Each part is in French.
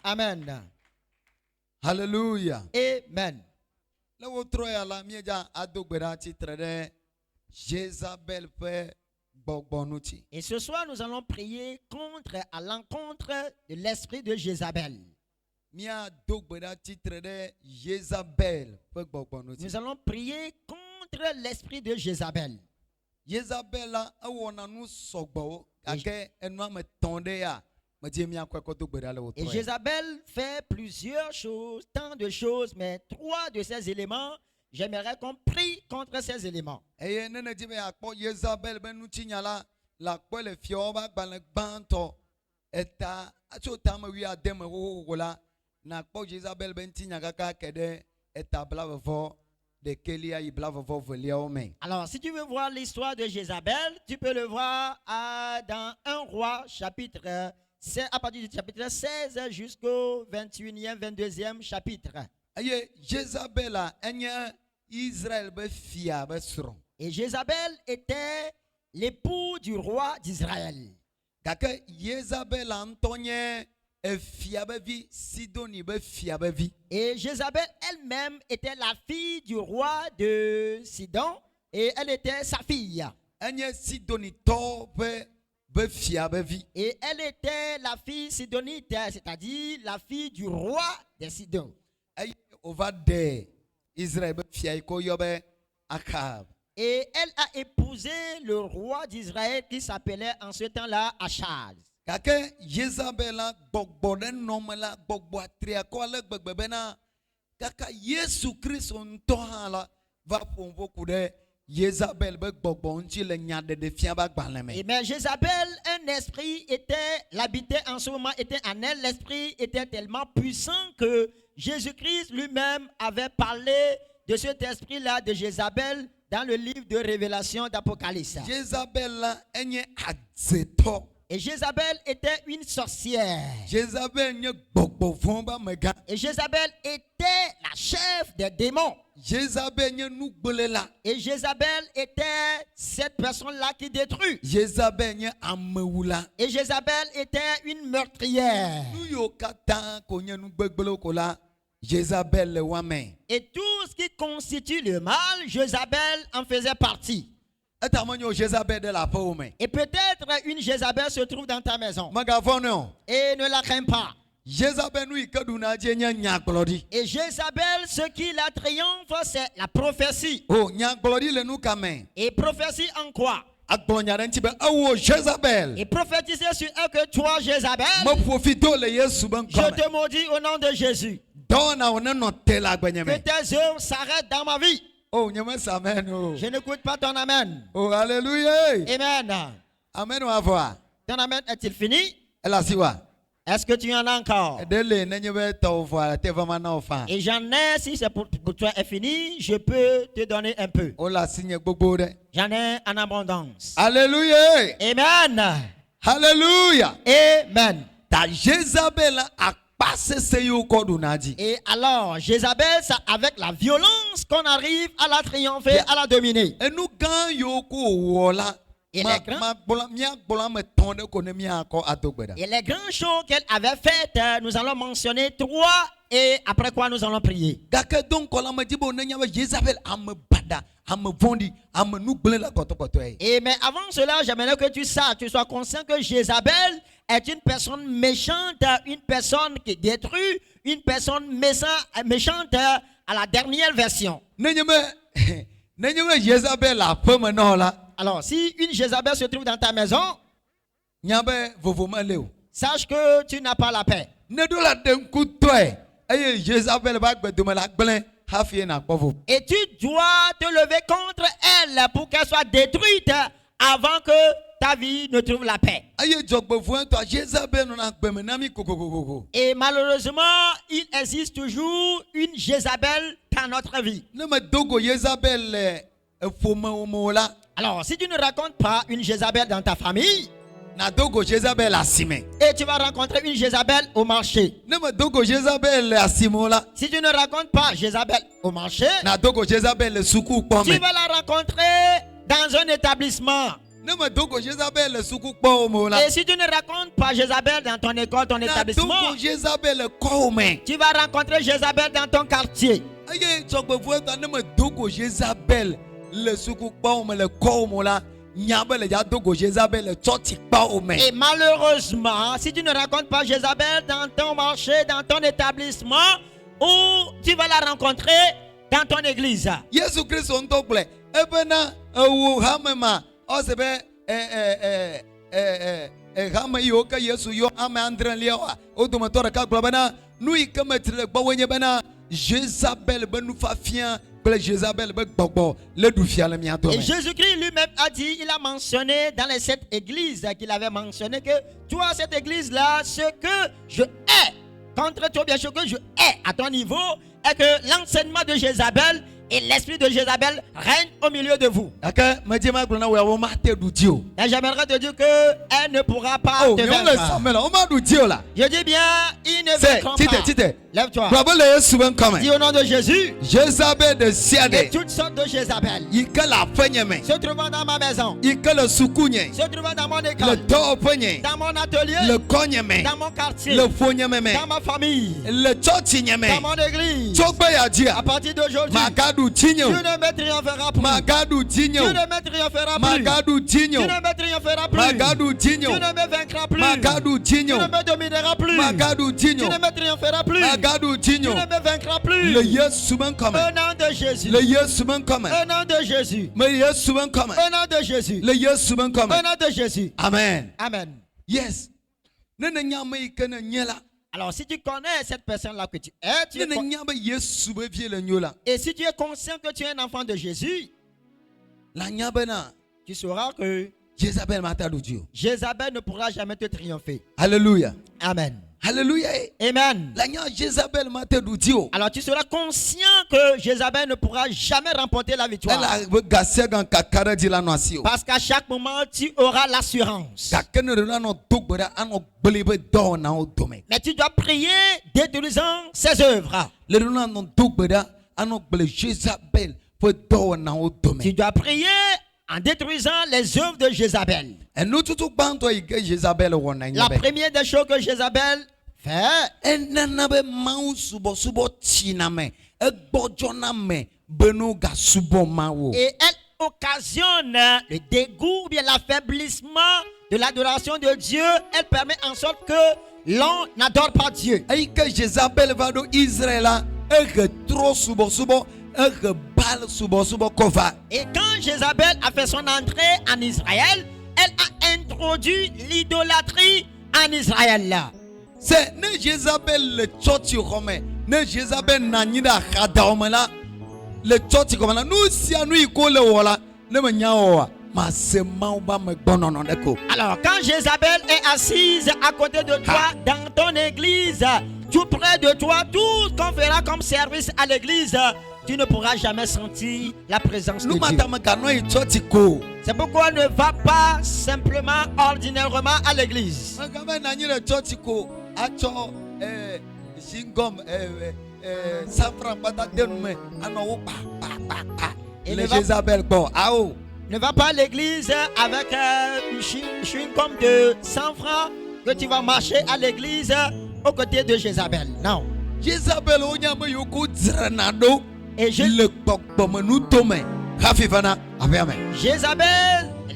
Amen. Hallelujah. Amen. Le wotro ya la mieja adogbera titre de Jézabel pe gbogbonuti. Et ce soir, nous allons prier à l'encontre de l'esprit de Jézabel. Mia dogbera titre de Jézabel pe gbogbonuti. Nous allons prier contre l'esprit de Jézabel. Jézabel la awona nu sogbo ake enwa me tonde ya. Et Jézabel fait plusieurs choses, tant de choses, mais 3 de ces éléments, j'aimerais qu'on prie contre ces éléments. Et Jézabel la la le fioba banto eta achotama wi adem wola na po Jézabel bentinya kaka kede eta blavo de kelia i blavo voliome. Alors si tu veux voir l'histoire de Jézabel, tu peux le voir dans 1 Roi chapitre, c'est à partir du chapitre 16 jusqu'au 21e, 22e chapitre. Et Jézabel Et Jézabel était l'époux du roi d'Israël. Et Jézabel elle-même était la fille du roi de Sidon et elle était sa fille. Et elle était la fille sidonite, c'est-à-dire la fille du roi de Sidon. Et elle a épousé le roi d'Israël qui s'appelait en ce temps-là Achaz. Et mais Jézabel, un esprit l'habitait en ce moment, était en elle. L'esprit était tellement puissant que Jésus-Christ lui-même avait parlé de cet esprit-là de Jézabel dans le livre de Révélation d'Apocalypse. Et Jézabel était une sorcière. Et Jézabel était la chef des démons. Et Jézabel était cette personne-là qui détruit. Et Jézabel était une meurtrière. Et tout ce qui constitue le mal, Jézabel en faisait partie. Et peut-être une Jézabel se trouve dans ta maison. Et ne la crains pas. Et Jézabel, ce qui la triomphe, c'est la prophétie. Et prophétie en quoi? Et prophétiser sur elle que toi, Jézabel, je te maudis au nom de Jésus. Que tes œuvres s'arrêtent dans ma vie. Je n'écoute pas ton amen. Oh, alléluia. Amen. Amen ou avoir. Ton amen est-il fini? Est-ce que tu en as encore? Et j'en ai, si c'est pour toi est fini, je peux te donner un peu. J'en ai en abondance. Alléluia. Amen. Alléluia. Amen. Ta Jézabel a et alors, Jézabel, c'est avec la violence qu'on arrive à la triompher, à la dominer. Et les grandes choses qu'elle avait faites, nous allons mentionner 3 et après quoi nous allons prier. Et mais avant cela, j'aimerais que tu saches, tu sois conscient que Jézabel est une personne méchante, une personne qui détruit, une personne méchante à la dernière version. Alors, si une Jézabel se trouve dans ta maison, sache que tu n'as pas la paix. Et tu dois te lever contre elle pour qu'elle soit détruite avant que ta vie ne trouve la paix. Et malheureusement, il existe toujours une Jézabel dans notre vie. Alors, si tu ne racontes pas une Jézabel dans ta famille, et tu vas rencontrer une Jézabel au marché. Si tu ne racontes pas Jézabel au marché, tu vas la rencontrer dans un établissement. ne me doko Jézabel le suku kpo mo la. Et si tu ne racontes pas Jézabel dans ton école, ton Na établissement, doko Jézabel le ko me. tu vas rencontrer Jézabel dans ton quartier. Aye chokbe fu ta ne me doko Jézabel le suku kpo me le ko mo la. Nyabe le ya doko Jézabel le choti kpo me. Et malheureusement, si tu ne rencontres pas Jézabel dans ton marché, dans ton établissement, ou tu vas la rencontrer dans ton église. Yesu Christ on tople. Ebena ewu hamema osebe hama yo ka Yesu yo ame andren liawa. Odomotora ka globana nui kemetre gbawenye bena Jézabel benu fafien. Jézabel le doufia le miato. Et Jésus-Christ lui-même a dit, il a mentionné dans les 7 églises qu'il avait mentionné que toi, cette église-là, ce que je hais contre toi, bien sûr que je hais à ton niveau, est que l'enseignement de Jézabel et l'esprit de Jézabel règne au milieu de vous. Et j'aimerais te dire qu'elle ne pourra pas te vaincre. Je dis bien, il ne vaincra pas. Lève-toi. Dis au nom de Jésus. Et toutes sortes de Jézabel se trouvant dans ma maison, se trouvant dans mon école, dans mon atelier, dans mon quartier, dans ma famille, dans mon église. À partir d'aujourd'hui, Dieu ne me triomphera plus. Dieu ne me triomphera plus. Dieu ne me triomphera plus. Dieu ne me vaincra plus. Dieu ne me dominera plus. Dieu ne me triomphera plus. Dieu ne me vaincra plus. Au nom de Jésus. Au nom de Jésus. Au nom de Jésus. Au nom de Jésus. Amen. Amen. Yes. Alors, si tu connais cette personne-là que tu es, et si tu es conscient que tu es un enfant de Jésus, tu sauras que Jézabel ne pourra jamais te triompher. Alléluia. Amen. Alléluia. Amen. Alors tu seras conscient que Jézabel ne pourra jamais remporter la victoire. Parce qu'à chaque moment, tu auras l'assurance. Mais tu dois prier détruisant ses œuvres. Tu dois prier en détruisant les œuvres de Jézabel. La première des choses que Jézabel fait, et elle occasionne le dégoût, bien l'affaiblissement de l'adoration de Dieu. Elle permet en sorte que l'on n'adore pas Dieu. Et quand Jézabel a fait son entrée en Israël, elle a introduit l'idolâtrie en Israël là. C'est ne Jézabel le tchoti romain, ne Jézabel nanida khadaomela, le tchoti comme là, nous si à nous ikole wala, ne me nyaoa. Alors quand Jézabel est assise à côté de toi dans ton église, tout près de toi, tout ce qu'on fera comme service à l'église, tu ne pourras jamais sentir la présence de Dieu. C'est pourquoi ne va pas simplement ordinairement à l'église. Ne va pas à l'église avec une chewing-gum de 100 francs que tu vas marcher à l'église aux côtés de Jézabel. Non. Jézabel et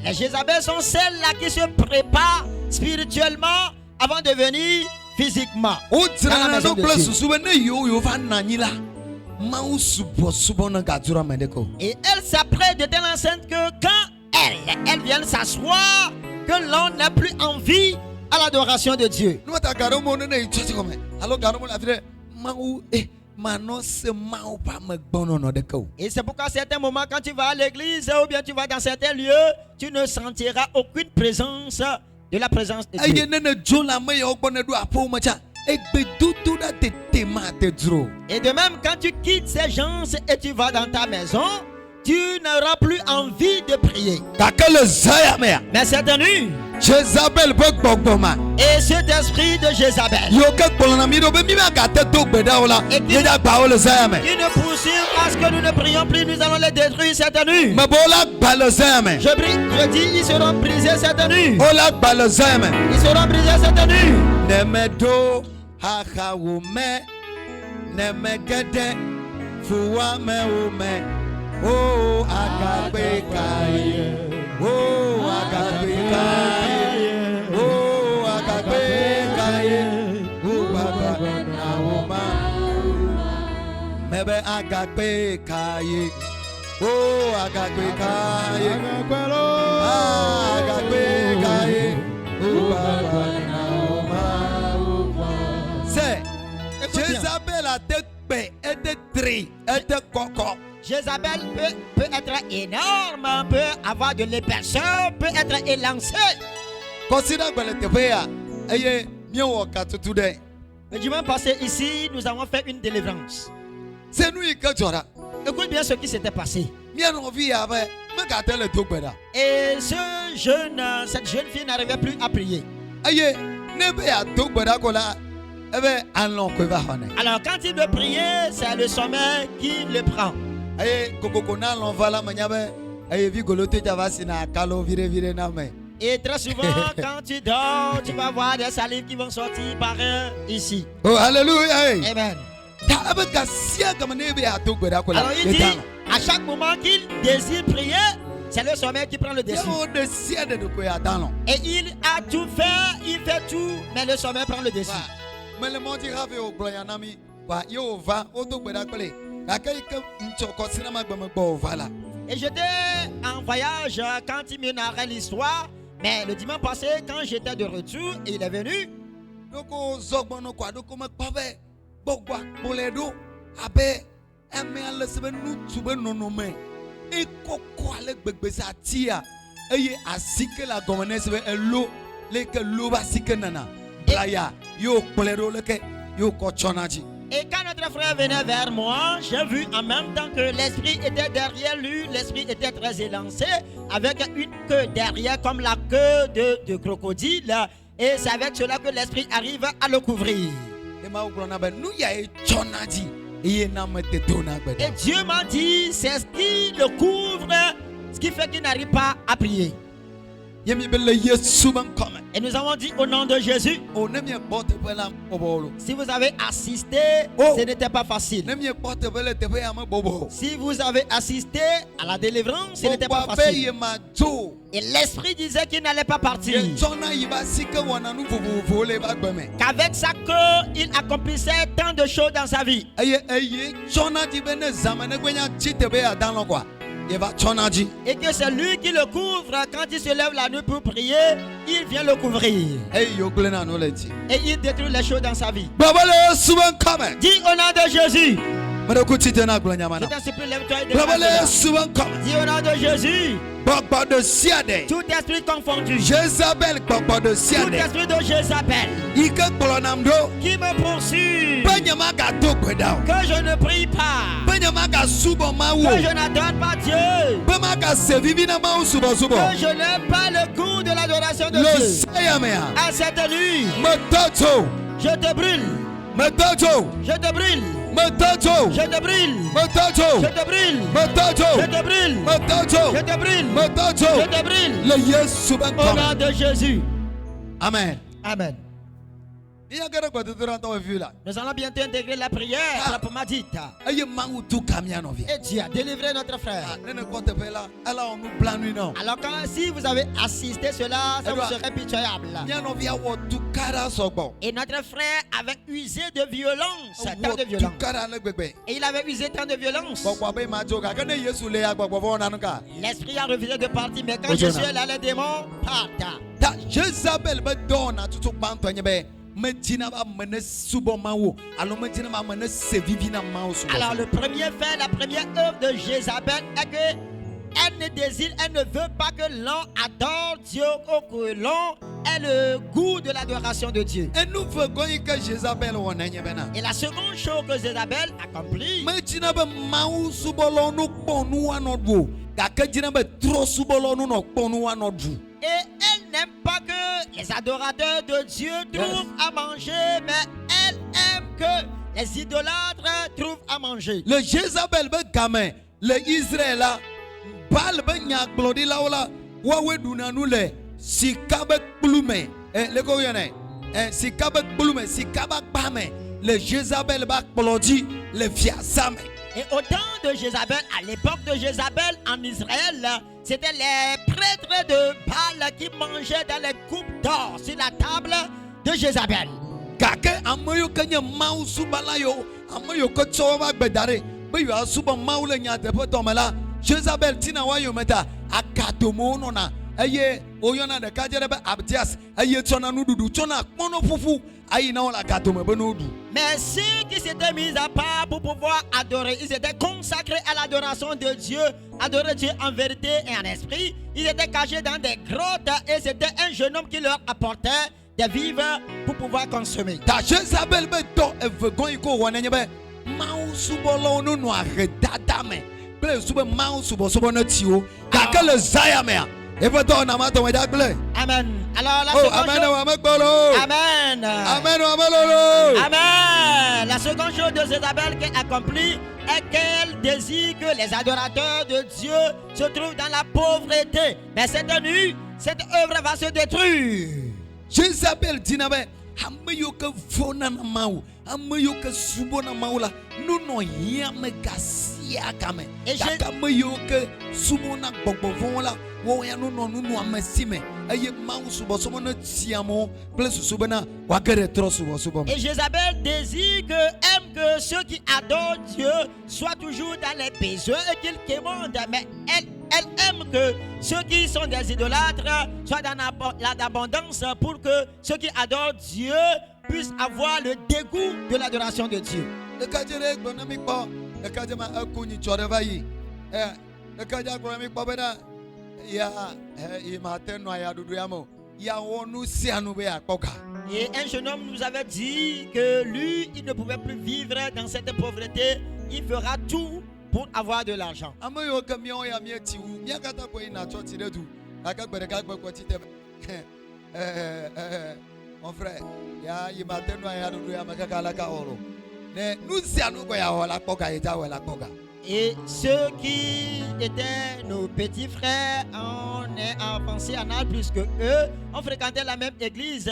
les Jézabel sont celles-là qui se préparent spirituellement avant de venir physiquement. Dans la maison de Dieu. Et elle s'apprête de telle enceinte que quand elle vient s'asseoir, que l'on n'a plus envie à l'adoration de Dieu. Et c'est pourquoi à certains moments, quand tu vas à l'église ou bien tu vas dans certains lieux, tu ne sentiras aucune présence de la présence de Dieu. Et de même, quand tu quittes ces gens et tu vas dans ta maison, tu n'auras plus envie de prier. Mais cette nuit, Jézabel peut gbɔgbɔma. Et cet esprit de Jézabel Yo ke kplɔna mi ɖo be mi magate do gbe ɖa o la. Et qui- Ye da gba wo le zaya me. qui nous poursuivent à ce que nous ne prions plus, nous allons les détruire cette nuit. Me be wo la gba le zaya me. Je dis, ils seront brisés cette nuit. Wo la gba le zaya me. Ils seront brisés cette nuit. Ne me do haha wo me. Ne me gede fuwa me wo me. Oh agagbe kaye. Oh agagbe kaye. Oh agagbe kaye. Oh agagbe na wo ma. Mebe agagbe kaye. Oh agagbe kaye. Agagbe kaye. Oh agagbe na wo ma. C'est Jézabel a été paix, était tri, était coco. Jézabel peut être énorme, peut avoir de l'épaisseur, peut être élancé. Considère que le TVA est mieux au cas de tout. Le dimanche passé ici, nous avons fait une délivrance. C'est nous qui avons Écoute bien ce qui s'était passé. bien envie avec me gâter le tout. Et cette jeune fille n'arrivait plus à prier. Aïe, ne be à tout kola. Eh ben, allons que va honner. Alors quand il veut prier, c'est le sommeil qui le prend. Aïe, kokokona l'on va la maniabe. Aïe, vigolote javasina kalo vire na me. Et très souvent, quand tu dors, tu vas voir des salives qui vont sortir par ici. Oh, alléluia. Amen. Ta abeka sia comme ne be à tout kola. Alors il dit, à chaque moment qu'il désire prier, c'est le sommeil qui prend le dessus. de sia de koya dans. Et il a tout fait, il fait tout, mais le sommeil prend le dessus. Mais le monde rave au gloyanami. Wa yo va au tout kola kole. Akay ke mchoko sinama gbe me gbo vala. Et j'étais en voyage quand il me narrait l'histoire. Mais le dimanche passé, quand j'étais de retour, il est venu. Doko zogbono kwa doko me pabe. Bogwa boledo abe eme ale sebe nu tube nonome. E koko ale gbegbe sa tia. Eye asike la gomene sebe elo leke lo ba sike nana. Playa yo boledo leke yo ko chonaji. Et quand notre frère venait vers moi, j'ai vu en même temps que l'esprit était derrière lui. L'esprit était très élancé, avec une queue derrière, comme la queue de crocodile. Et c'est avec cela que l'esprit arrive à le couvrir. E ma uglona be nu ya e chonaji. Eye na me te dona Et gbeda. Dieu m'a dit, c'est ce qui le couvre, ce qui fait qu'il n'arrive pas à prier. Yemi be le Yesu ban come. Et nous avons dit au nom de Jésus, O ne mi bote pe la bobolo. si vous avez assisté, Oh. ce n'était pas facile. Ne mi bote pe le te pe ya me bobo. Si vous avez assisté à la délivrance, ce n'était pas Bogwa be facile. ye ma jo. Et l'esprit disait qu'il n'allait pas partir. Ye chona yiba sike wana nu vovovo le ba gbeme. Qu'avec sa queue, il accomplissait tant de choses dans sa vie. Eye chona ji be ne zamane gwenya chite be ya dan lo kwa. Ye va chona ji. Et que c'est lui qui le couvre quand il se lève la nuit pour prier, il vient le couvrir. Ey yo glena no le ji. Et il détruit les choses dans sa vie. Babale suban come. Dis au nom de Jésus. Mero ku chite na glenya Je mana. t'en supplie, lève-toi et déclare Babale cela. suban come. Dis au nom de Jésus. Gbogbo de siade. Tout esprit confondu. Jézabel gbogbo de Tout siade. esprit de Jézabel Ike kplonam do. qui me poursuit. Benyama ga do gbeda. Que je ne prie pas. Benyama ga subo mawo. Que je n'adore pas Dieu. Bema ga sevivi na mawo subo subo. Que je n'ai pas le goût de l'adoration de Le Dieu. sayamea. À cette nuit, Metoto. je te brûle. Metoto. Je te brûle. Metoto. Je te brûle. Metoto. Je te brûle. Metoto. Je te brûle. Metoto. Je te brûle. Metoto. Je te brûle. Le Yesu ban Au come. nom de Jésus. Amen. Amen. Il y a quelque chose de dans vu là. Nous allons bientôt intégrer la prière proprement dite. Aye mangu tu kamia no vi. Et Dieu a délivré notre frère. Ne kote pe là. Alors on nous plan nuit non. Alors si vous avez assisté cela, ça vous serait pitoyable. Nya no vi awo tu kara sogbo. Et notre frère avait usé de violence, tant de violence. Tu kara le gbegbe. Et il avait usé tant de violence. Gbogbo be ma joka. Kene Yesu le ya gbogbo fo nanu ka. L'esprit a refusé de partir, mais quand Jésus est là, les démons partent. Ta Jézabel be dona tutu banto nyebe. Medina ba mene subo mawo. Alors medina ba mene se vivi na mawo subo. Alors le premier fait, la première œuvre de Jézabel est que elle ne désire, elle ne veut pas que l'on adore Dieu ou que l'on ait le goût de l'adoration de Dieu. Et nous voyons que Jézabel wona nyebena. Et la seconde chose que Jézabel accomplit, Medina ba mawo subo lo no ponu anodwo. Gake dina be tro subo lo no ponu anodwo. Et elle n'aime pas que les adorateurs de Dieu trouvent à manger, mais elle aime que les idolâtres trouvent à manger. Le Jézabel be game, le Israël là, bal be nyakblodi la ola, wawe dunanu le sikabe plume, le koyene, sikabe plume, sikaba bame, le Jézabel ba blodi, le fiasame. Et au temps de Jézabel, à l'époque de Jézabel en Israël, c'était les prêtres de Baal qui mangeaient dans les coupes d'or sur la table de Jézabel. Kake amoyo kanya mau subala yo, amoyo ko chowa bedare, be yo asuba mau le nya depo tomela, Jézabel tina wa yo meta akatomo nona, eye oyona de kajere be abdias, eye tsona nududu tsona kpono fufu, ayi na ola akatomo be nudu. Mais ceux qui s'étaient mis à part pour pouvoir adorer, ils étaient consacrés à l'adoration de Dieu, adorer Dieu en vérité et en esprit. Ils étaient cachés dans des grottes et c'était un jeune homme qui leur apportait des vivres pour pouvoir consommer. Ta Jézabel be to evegon iko wonenye be mau subolo no no ahedada me. Ble sube mau subo no tiwo. Kake le zaya me. Eveto na mato weda ble. Amen. Alors la Oh seconde amen chose, o amegbolo. Amen. Amen o amelolo. Amen. La seconde chose de Jézabel qu'elle accomplit est qu'elle désire que les adorateurs de Dieu se trouvent dans la pauvreté. Mais cette nuit, cette œuvre va se détruire. Jézabel dinabe ameyo ke vona na mau, ameyo ke subo na mau la no yame gasia kame. Et Kaka ameyo ke subo na gbogbo von la wo ya no amesime. Eye mau subo somo no tiamo place subo na wa kere tro subo. Et Jézabel désire aime que ceux qui adorent Dieu soient toujours dans les besoins et qu'ils quémandent. Mais elle aime que ceux qui sont des idolâtres soient dans l'abondance pour que ceux qui adorent Dieu puissent avoir le dégoût de l'adoration de Dieu. Le kajere gbonomi po, le kajema akuni choreva yi. Le kaja gbonomi po bena ya imateno ya dudu yamo. Ya wonu sianu be akoka. Et un jeune homme nous avait dit que lui, il ne pouvait plus vivre dans cette pauvreté. Il fera tout pour avoir de l'argent. Amoyo ke miyo ya mieti wu, miya kata ko ina choti de du. Aka gbere ka gbe kwoti te. Mon frère, ya imateno ya dudu ya makaka la ka oro. Ne nous sianu ko ya hola koka ita wala koka. Et ceux qui étaient nos petits frères, on est avancé en âge plus que eux, on fréquentait la même église.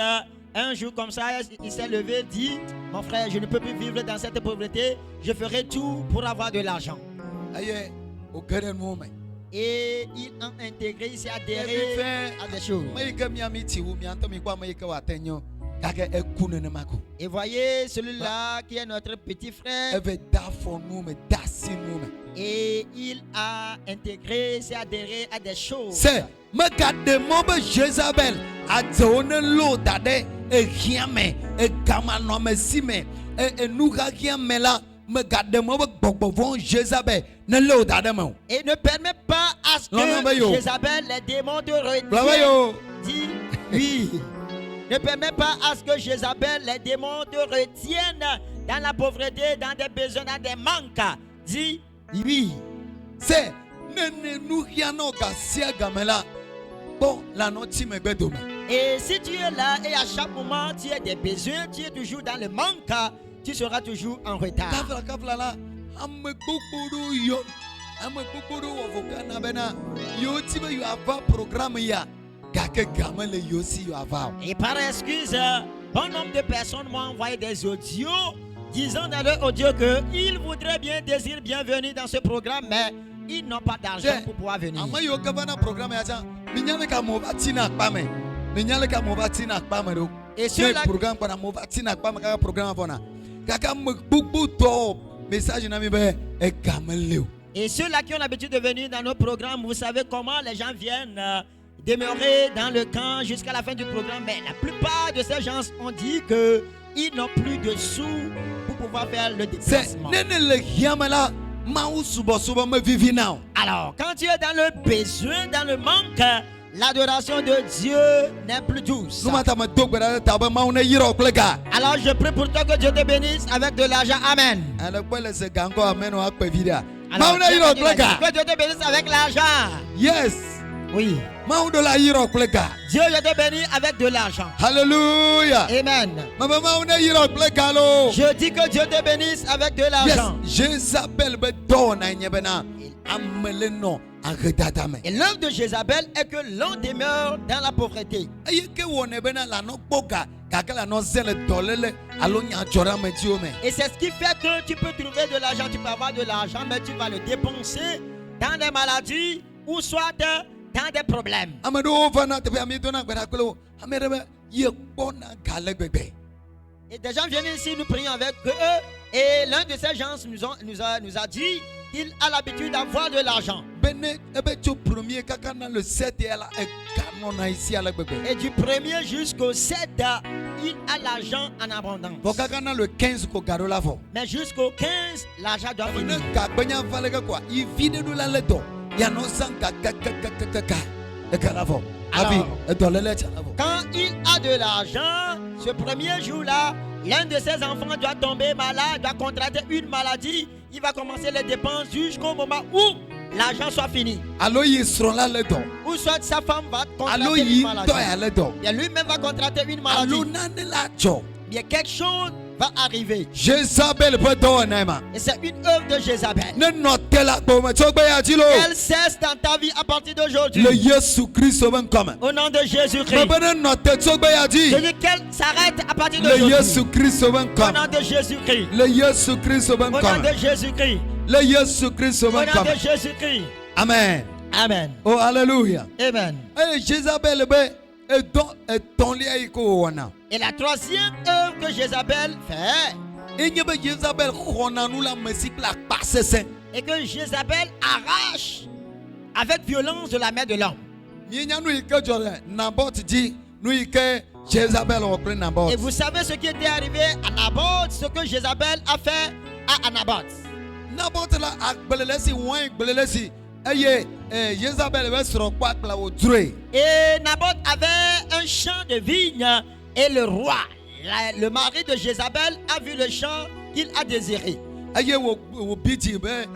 Un jour comme ça, il s'est levé, dit: mon frère, je ne peux plus vivre dans cette pauvreté, je ferai tout pour avoir de l'argent. Aye, au keren moment. Et il a intégré, il s'est adhéré à des choses. Et voyez celui-là qui est notre petit frère. Et il a intégré, s'est adhéré à des choses. C'est Jézabel a donné l'eau d'adé et Hiame et Kamanome Sime et Nougakiamela. Jézabel Et ne permet pas à ce que Jézabel, les démons te retiennent. Dis oui. Ne permet pas à ce que Jézabel, les démons te retiennent dans la pauvreté, dans des besoins, dans des manques. Dis oui. C'est nous bon la note me bedome. Et si tu es là et à chaque moment tu as des besoins, tu es toujours dans le manque, tu seras toujours en retard. Et par excuse, bon nombre de personnes m'ont envoyé des audios disant dans leur audio qu'ils voudraient bien, désirent bien venir dans ce programme, mais ils n'ont pas d'argent pour pouvoir venir. Et ceux-là qui ont l'habitude de venir dans nos programmes, vous savez comment les gens viennent demeurer dans le camp jusqu'à la fin du programme. Mais la plupart de ces gens ont dit qu'ils n'ont plus de sous pour pouvoir faire le déplacement. Alors, quand tu es dans le besoin, dans le manque, l'adoration de Dieu n'est plus douce. Alors je prie pour toi que Dieu te bénisse avec de l'argent. Amen. Alors, que Dieu te bénisse avec l'argent. Yes. Oui. Maoudola yirok plega. Dieu, je te bénis avec de l'argent. Hallelujah. Amen. Mama maouda yirok plega lo. Je dis que Dieu te bénisse avec de Yes, l'argent. Jézabel be dona nyebena. Ameleno agedadame. Et l'œuvre de Jézabel est que l'on demeure dans la pauvreté. Ayeke wone bena la no boga. Kakala no zele dolele. Alo nya jora me diome. Et c'est ce qui fait que tu peux trouver de l'argent, tu peux avoir de l'argent, mais tu vas le dépenser dans des maladies ou soit dans des problèmes. Amado vana te ami dona gbedakolo. Amerebe ye bona gale bebe. Et des gens viennent ici, nous prions avec eux. Et l'un de ces gens nous a dit qu'il a l'habitude d'avoir de l'argent. Bene ebe cho premier kakana le 7 et la kanona ici à la bebe. Et du 1er jusqu'au 7, il a l'argent en abondance. Pour kakana le 15 ko garola fo. Mais jusqu'au 15, l'argent doit Ne finir. ka benya valega quoi. Il vide nous la leto. Ya no sanka ka. E karavo. Abi e dolele chanavo. Quand il a de l'argent, ce premier jour-là, l'un de ses enfants doit tomber malade, doit contracter une maladie. Il va commencer les dépenses jusqu'au moment où l'argent soit fini. Allo yi sron la leto. Ou soit sa femme va Allo contracter yi une to maladie. ya leto. Bien lui-même va contracter une Allo maladie. nane la cho. Bien quelque chose va arriver. Jézabel peut donner ma. Et c'est une œuvre de Jézabel. Ne note la boma chogbe ya dilo. Elle cesse dans ta vie à partir d'aujourd'hui. Le Jésus Christ ben comme. Au nom de Jésus-Christ. Mais ben note chogbe ya di. Je dis qu'elle s'arrête à partir Le d'aujourd'hui. Jésus Christ ben Au comme. nom de Jésus-Christ. Le Jésus Christ ben Au nom comme. de Jésus-Christ. Le Jésus Christ Au ben nom comme. de Jésus-Christ. Amen. Amen. Oh alléluia. Amen. Et Jézabel be et ton lia iko wana. Et la troisième œuvre que Jézabel fait Et n'y be Jézabel khona nous la mesik la passese. est que Jézabel arrache avec violence de la main de l'homme. Ni nya nous ike jore Naboth dit nous ike Jézabel on prend Naboth. Et vous savez ce qui était arrivé à Naboth, ce que Jézabel a fait à Naboth. Naboth la akbelelesi wan akbelelesi. Eye Jézabel be sro kwa kla o dre. Et Naboth avait un champ de vigne et le roi, le mari de Jézabel, a vu le champ qu'il a désiré. Eye wo biti be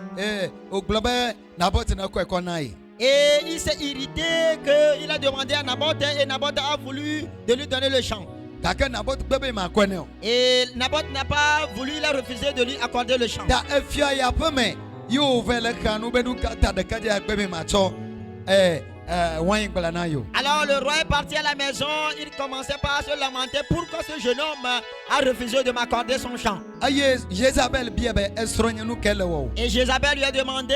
o globe Naboth na ko konai. Et il s'est irrité qu'il a demandé à Naboth et Naboth a voulu de lui donner le champ. Kaka Naboth bebe ma kone o. Et Naboth n'a pas voulu, il a refusé de lui accorder le champ. Da efia ya peme yo vele kanu be du kata de kaje bebe ma cho wan gbala na yo. Alors le roi est parti à la maison, il commençait par se lamenter pourquoi ce jeune homme a refusé de m'accorder son champ. Aye Jézabel biebe esronya nu kele wo. Et Jézabel lui a demandé,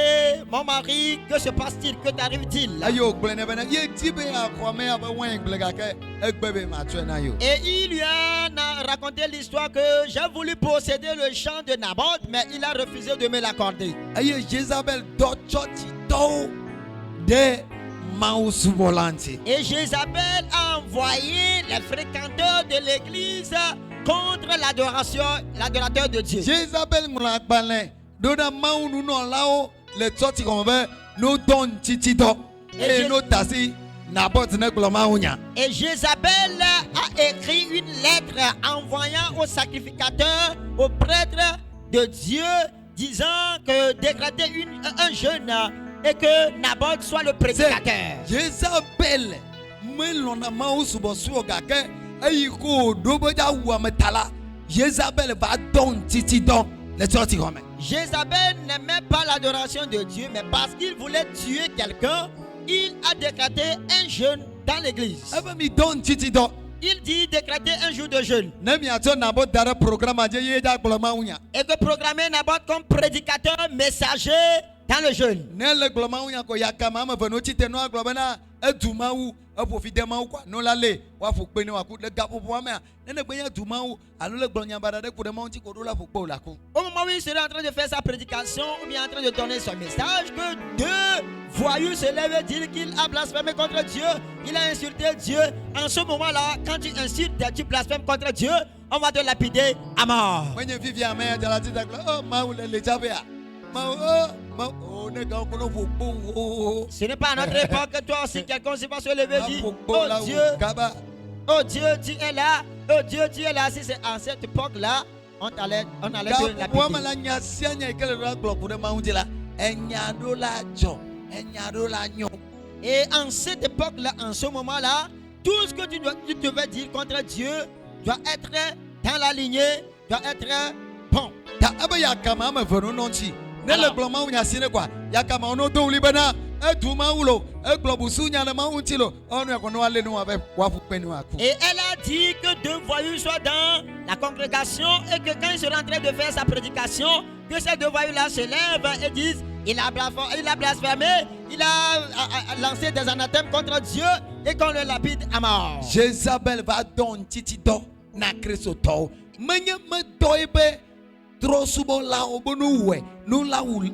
mon mari, que se passe-t-il, que t'arrive-t-il? Ayo gbene bena ye tibe akwame abe wan gbala ke egbebe ma cho na yo. Et il lui a raconté l'histoire que j'ai voulu posséder le champ de Naboth, mais il a refusé de me l'accorder. Aye Jézabel do choti do de Maus volante. Et Jézabel a envoyé les fréquenteurs de l'église contre l'adorateur de Dieu. Jézabel ngula gbale do na mau nu no lao le choti ko be no don titi do. E no tasi Naboth ne gloma unya. Et Jézabel a écrit une lettre envoyant aux sacrificateurs, aux prêtres de Dieu, disant que décréter un jeûne et que Naboth soit le prédicateur. Jézabel melona mau subo suo gake ayi ko do boja wa metala. Jézabel va don titi don le choti ko me. Jézabel n'aimait pas l'adoration de Dieu, mais parce qu'il voulait tuer quelqu'un, il a décrété un jeûne dans l'église. Ebe mi don titi don. Il dit décréter un jour de jeûne. Ne mi ato Naboth dara programme aje ye da gloma unya. Et que programmer Naboth comme prédicateur, messager dans le jeûne. Ne le gloma unya ko yakama ma veno tite no gloma na edumawu profiter mawu kwa no la le wa fo pe ni wa ku le gapo po ma ne gbenya dumawu alo le glonya barade ku de ma unti ko do la fo po la ku. Au moment où il serait en train de faire sa prédication ou bien en train de donner son message, que deux voyous se lèvent et disent qu'il a blasphémé contre Dieu, il a insulté Dieu. En ce moment-là, quand tu insultes, tu blasphèmes contre Dieu, on va te lapider à mort. Mwenye vivi ya mea jala tita kula oh mawu le jabe ya. Oh ne ga kono fo po. Ce n'est pas à notre époque que toi aussi quelqu'un se va se lever et dire, Oh Dieu, oh Dieu, tu es là, oh Dieu, tu es là. Si c'est en cette époque-là, on allait te lapider. Wama la nyasianya ikele la glo ku de ma unti la. Enyado la jo, enyado la nyo. Et en cette époque-là, en ce moment-là, tout ce que tu devais dire contre Dieu doit être dans la lignée, doit être bon. Ta aba ya kama ma venu nonchi. Ne le Alors. gloma unya sine kwa. Ya kama ono do libana. E duma ulo. E globu sunya na ma untilo. Ono ya kono ale no abe wafu penu aku. Et elle a dit que deux voyous soient dans la congrégation et que quand il sera en train de faire sa prédication, que ces deux voyous-là se lèvent et disent il a blasphémé, il a lancé des anathèmes contre Dieu et qu'on le lapide à mort. Jézabel va don titi do na Kristo to. Menye me doibe trosubo la obonu we. No la ul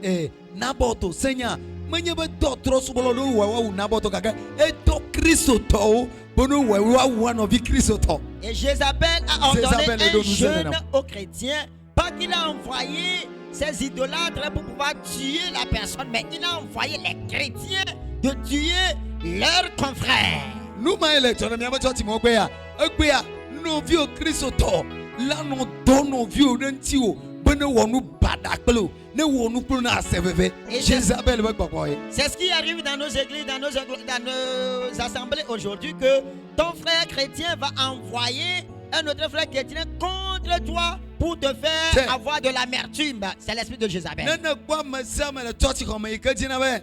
naboto senya. Menye be do trosubo lo we wa naboto kaka. E do Kristo to. Bonu we wa one of Kristo to. Et Jézabel a ordonné Jézabel est un donc jeûne nous aux chrétiens, pas qu'il a envoyé ses idolâtres pour pouvoir tuer la personne, mais il a envoyé les chrétiens de tuer leurs confrères. Nous ma électeur mi abacho ti mo gbe ya. Egbe ya no vieux Kristo to. La no do no vieux renti o. Bene wonu badaklo. Ne wonu pro na aseveve. Et Jézabel be gbogbo yi. C'est ce qui arrive dans nos églises, dans nos assemblées aujourd'hui, que ton frère chrétien va envoyer un autre frère chrétien contre toi pour te faire C'est- avoir de l'amertume. C'est l'esprit de Jézabel. Ne gba mesama le church ko me ike jina be.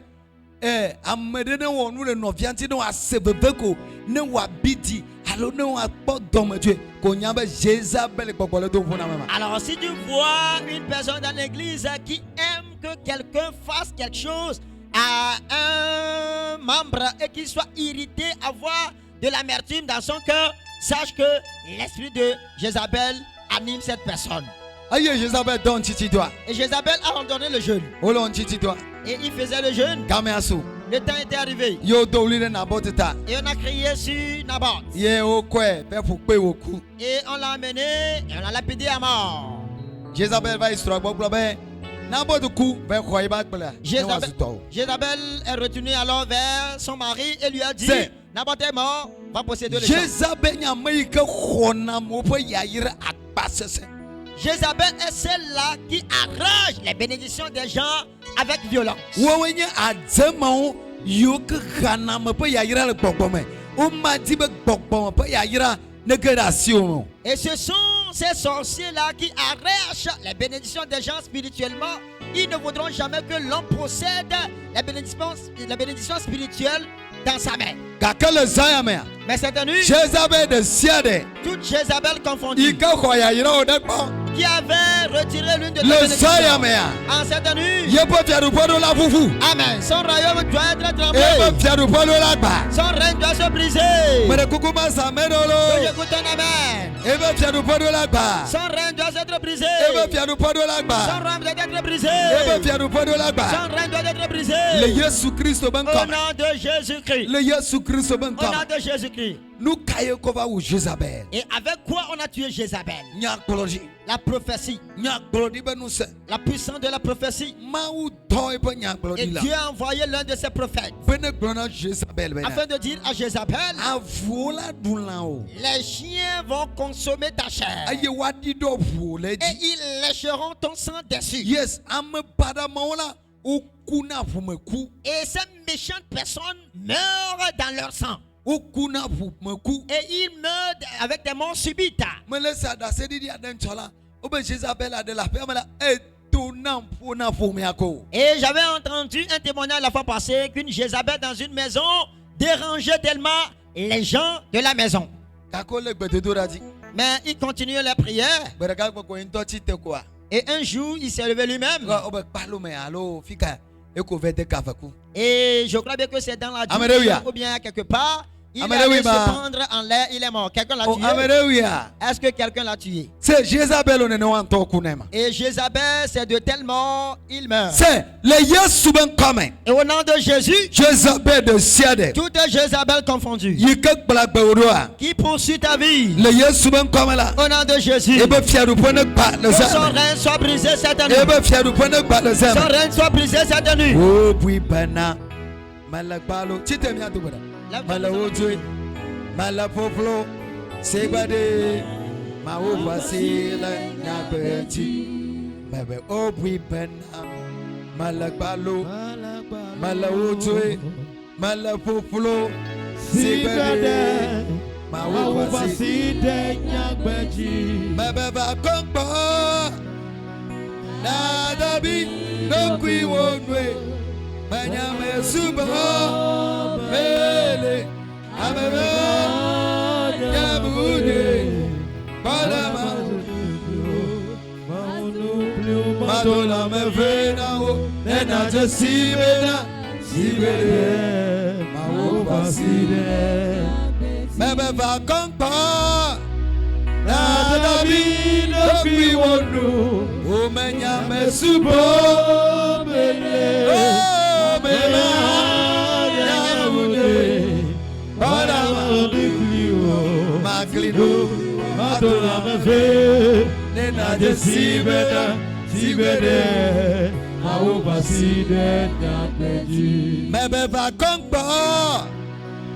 Amede ne wonu le no vianti no aseveve ko. Ne wa bidi. Alo ne wa po domeje. Ko nya be Jézabel gbogbo le do funa mama. Alors, si tu vois une personne dans l'église qui aime que quelqu'un fasse quelque chose à un membre et qu'il soit irrité, avoir de l'amertume dans son cœur, sache que l'esprit de Jézabel anime cette personne. Aye Jézabel don titi doa. Et Jézabel a ordonné le jeûne. Olon titi doa. Et il faisait le jeûne. Kame asu. Le temps était arrivé. Yo do li le naboteta. Et on a crié sur Naboth. Ye o kwe pe fu pe woku. Et on l'a amené et on l'a lapidé à mort. Jézabel va histoire gbogbo be. Nabot ku be ko iba gbele. Jézabel est retournée alors vers son mari et lui a dit C'est- Naboth est mort, va posséder le champ. Jézabel nya me ke khona mo pe yayire akpasese. Jézabel est celle-là qui arrache les bénédictions des gens avec violence. Wo wenye adzemao yo ke khana me pe yayire le gbogbo me. O ma di be gbogbo me pe yayire ne ke da si o. Et ce sont ces sorciers-là qui arrachent les bénédictions des gens spirituellement. Ils ne voudront jamais que l'homme possède les bénédictions spirituelles dans sa main. Kaka le zayame. Mais cette nuit, Jézabel de siade. toute Jézabel confondue, Ika ko yayire o de gbo. qui avait retiré l'une de tes Le bénédictions, zayame. en cette nuit, Ye po fiadu podo la fufu. Amen, son royaume doit être tremblé. E po fiadu podo la gba. Son règne doit se briser. Mere kuku ba sa Que medolo. j'écoute un amen. E po fiadu podo la gba. Son règne doit être brisé. E po fiadu podo la Son gba. règne doit être brisé. E po fiadu podo la Son gba. règne doit être brisé. Le Yesu Kristo ben Au comme. nom de Jésus-Christ. Le Yesu Kristo ben Au nom comme. de Jésus-Christ. Nous kaye ko va ou Jézabel. Et avec quoi on a tué Jézabel? Nya glori. La prophétie. Nya glori ben nous se. La puissance de la prophétie. Ma ou to e pe nya Et glori la. Dieu a envoyé l'un de ses prophètes Ben glona Jézabel ben. afin de dire à Jézabel, Avu la dulan o. les chiens vont consommer ta chair Aye wadi do vu le et di. ils lécheront ton sang dessus. Yes, ame pada maola o kuna fu me ku. Et ces méchantes personnes meurent dans leur sang. O kuna fu me ku. Et ils meurent avec des morts subites. Me laisse à dasser dit à d'un chola. Obe Jézabel a de la paix. Me la étonnant pour na fu me ako. Et j'avais entendu un témoignage la fois passée qu'une Jézabel dans une maison dérangeait tellement les gens de la maison. Kako le gbe dodo radi. Mais il continuait les prières. Bereka gbe ko into ti te quoi. Et un jour, il s'est levé lui-même. Obe palo me alo fika. Eko vete kafaku. Et je crois bien que c'est dans la Alléluia. douche ou bien quelque part. Il Alléluia. allait se prendre en l'air, il est mort. Quelqu'un l'a Oh tué. Alléluia. Est-ce que quelqu'un l'a tué? C'est Jézabel on ne wan to kunema. Et Jézabel, c'est de telle mort, il meurt. C'est le Yesu ben comme. Et au nom de Jésus, Jézabel de siade. toute Jézabel confondue, Yike bla gbe odoa. qui poursuit ta vie, Le Yesu ben comme la. au nom de Jésus, Ebe fiadu pone gba le que son zame. règne soit brisé cette nuit. Ebe fiadu pone gba le Son zame. règne soit brisé cette nuit. O bui bana. Malakbalo. Chite mi atu bada. Lève-toi, Malawotwe. Malapoplo. Segbade. Ma o fasile nyabeti. Bebe o bui bana. Malakbalo. Malawotwe. Malapofulo. Sibede. Mawubaside nyagbeji. Mababa kompo. Nadabi no kwi wonwe. Manyame suba. Mele. Amebe. Yabude. Balama. Madola me vena o. Nena je sibena. Sibede. Mawubaside. Mebe va kompa. Nadabi no kwi wonwe. O manyame suba. Mele. O mele. Yabude. Balama. Maglido. Madola me ve. Nena je sibeda. Sibede. Mawubaside nyagbeji. Mebe va kompa.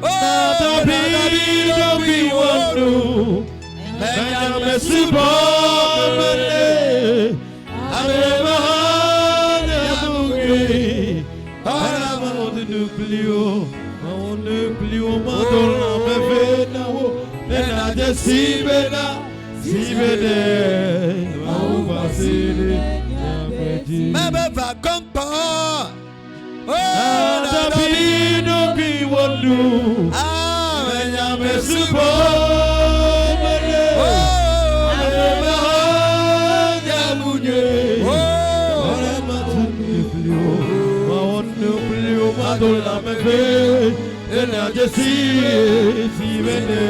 Nadabi no kwi wonwe. Manyame suba. Mele. Ameba yabuge. Balama nucleo. Nucleo madola me ve na wo. Nena je sibeda. Sibede. Mawubaside nyagbeji. Mebe va kompa. Nadabi no kwi wonwe. Manyame suba. Mele. Ameba yabuge. Balama nucleo. Nucleo madola me ve. Nena je sibede.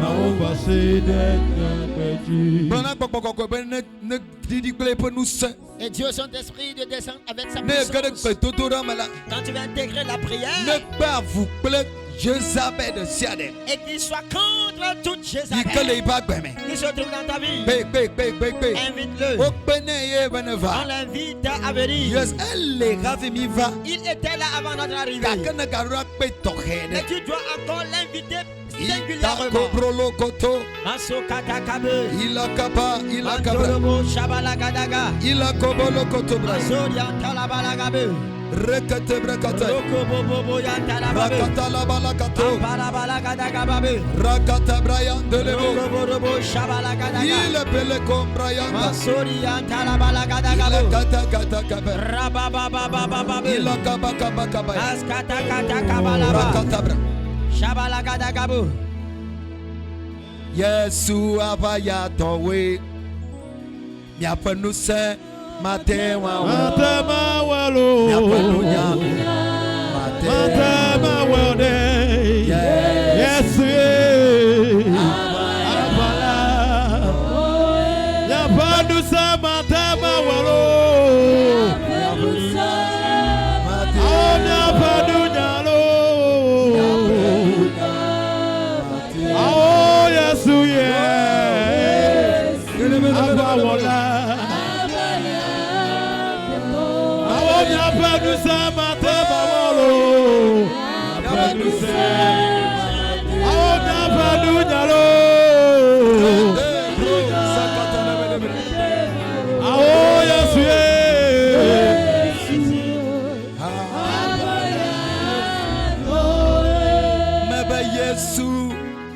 Mawubaside nyagbeji. Brana kokoko ben ne didi kle pour nous saint. Et Dieu, son esprit, de descendre avec sa Ne gade puissance. kle totora mala. Quand tu vas intégrer la Ne prière pas vous plaît Jézabel de Siadem. et qu'il soit contre toute Il que Jézabel les pas gbeme. qui se trouve dans ta vie, Pe. invite-le. O bene ye On beneva. l'invite à venir. Yes, elle les ravi mi va. Il était là avant notre arrivée. Kakana garura pe Mais tokhede. tu dois encore l'inviter Ita singulièrement. kobrolo koto. Masokatakabe. Il a kaba. Mandorobo shabalagadaga. Il a kobolo koto bra. Masoriantalabalagabe. Rekete brekete. Rokobobobo yantalababe. Rakata la balakato. Amparabalagadagababe. Rakata Brian de Lebo. Rokobobobo shabalagadaga. Il appelle comme Brian. Masoriantalabalagadaga. Kata kaba. Rababababababe. Il a kaba. Askatakatakabalaba. Rakata bra. Shabalagadagabo. Yesu avaya towe. Miapa nous se matewa. Matema walo. Miapa nous nya. Matema wode. Yes. Abala. Yapadu sa matema walo. Yapadu nyalo. Oh Yesu ye. Abawala. Yapadu sa matema walo. Yapadu sa. Yapadu nyalo. Oh Yesu ye. Mebe Yesu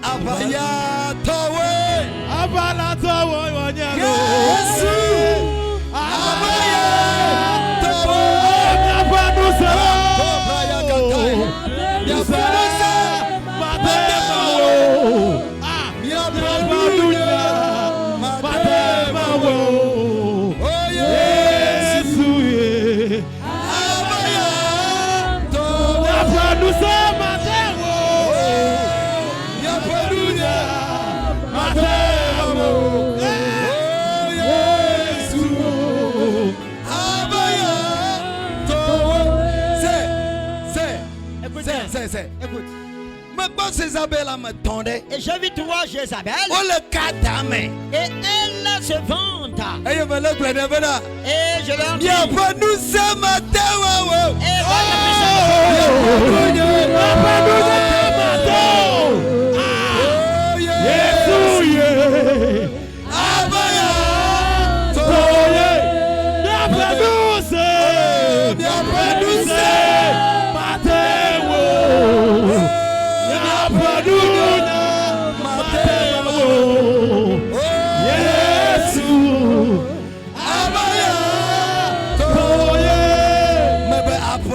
avaya towe. Abala tawo wanyalo. Yesu avaya towe. Yapadu sa. Kobraya katai. Miapa nous se Matema wo. Yapadu nya. Matema wo. Oh Yesu Yesu ye. avaya towe. Yapadu sa matema wo. Miapa nous nya. Matema wo. Oh Yesu avaya towe. C'est. Écoute. Me pense Isabelle à me tendre. Et j'ai vu trois Jézabel. Oh le katame. Et elle se vante. Et je veux le grenevela. Et je leur dis. Bien pas nous ce matin. Et Yesu ye.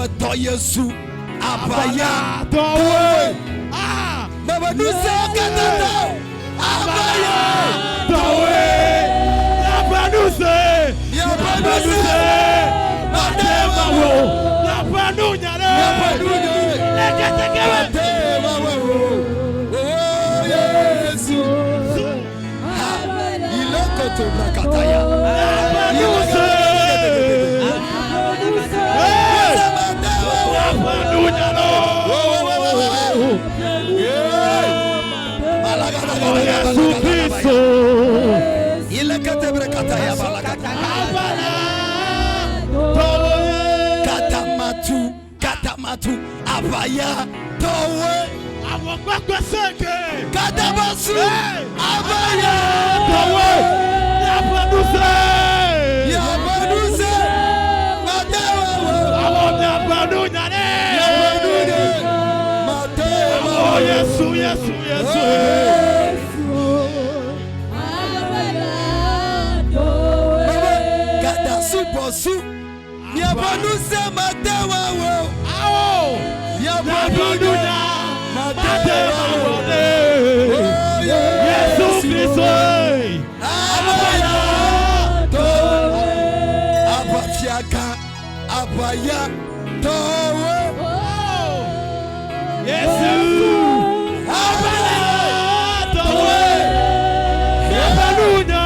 Meto Yesu Abaya Towe. Ah. Baba nous sommes Katata Abaya Towe. Yabanuse. Yabanuse. Matemawo. Yabanunyare. Legetegebe. Oh Yesu. Ilokoto brakataya. Yabanuse. Katamatu Abaya Towe Katabasu Abaya Towe. Yabanuse. Yabanuse Matewa Yabanunyare. Matewa Oh, Yesu, Yesu, Yesu. Kadasu Bosu Yabanuse Matewa Yabanunya. Matewa Yesu Kristo. Abaya Towe Abafiaka Abaya Towe Yesu. Abaya Towe. Yabanunya.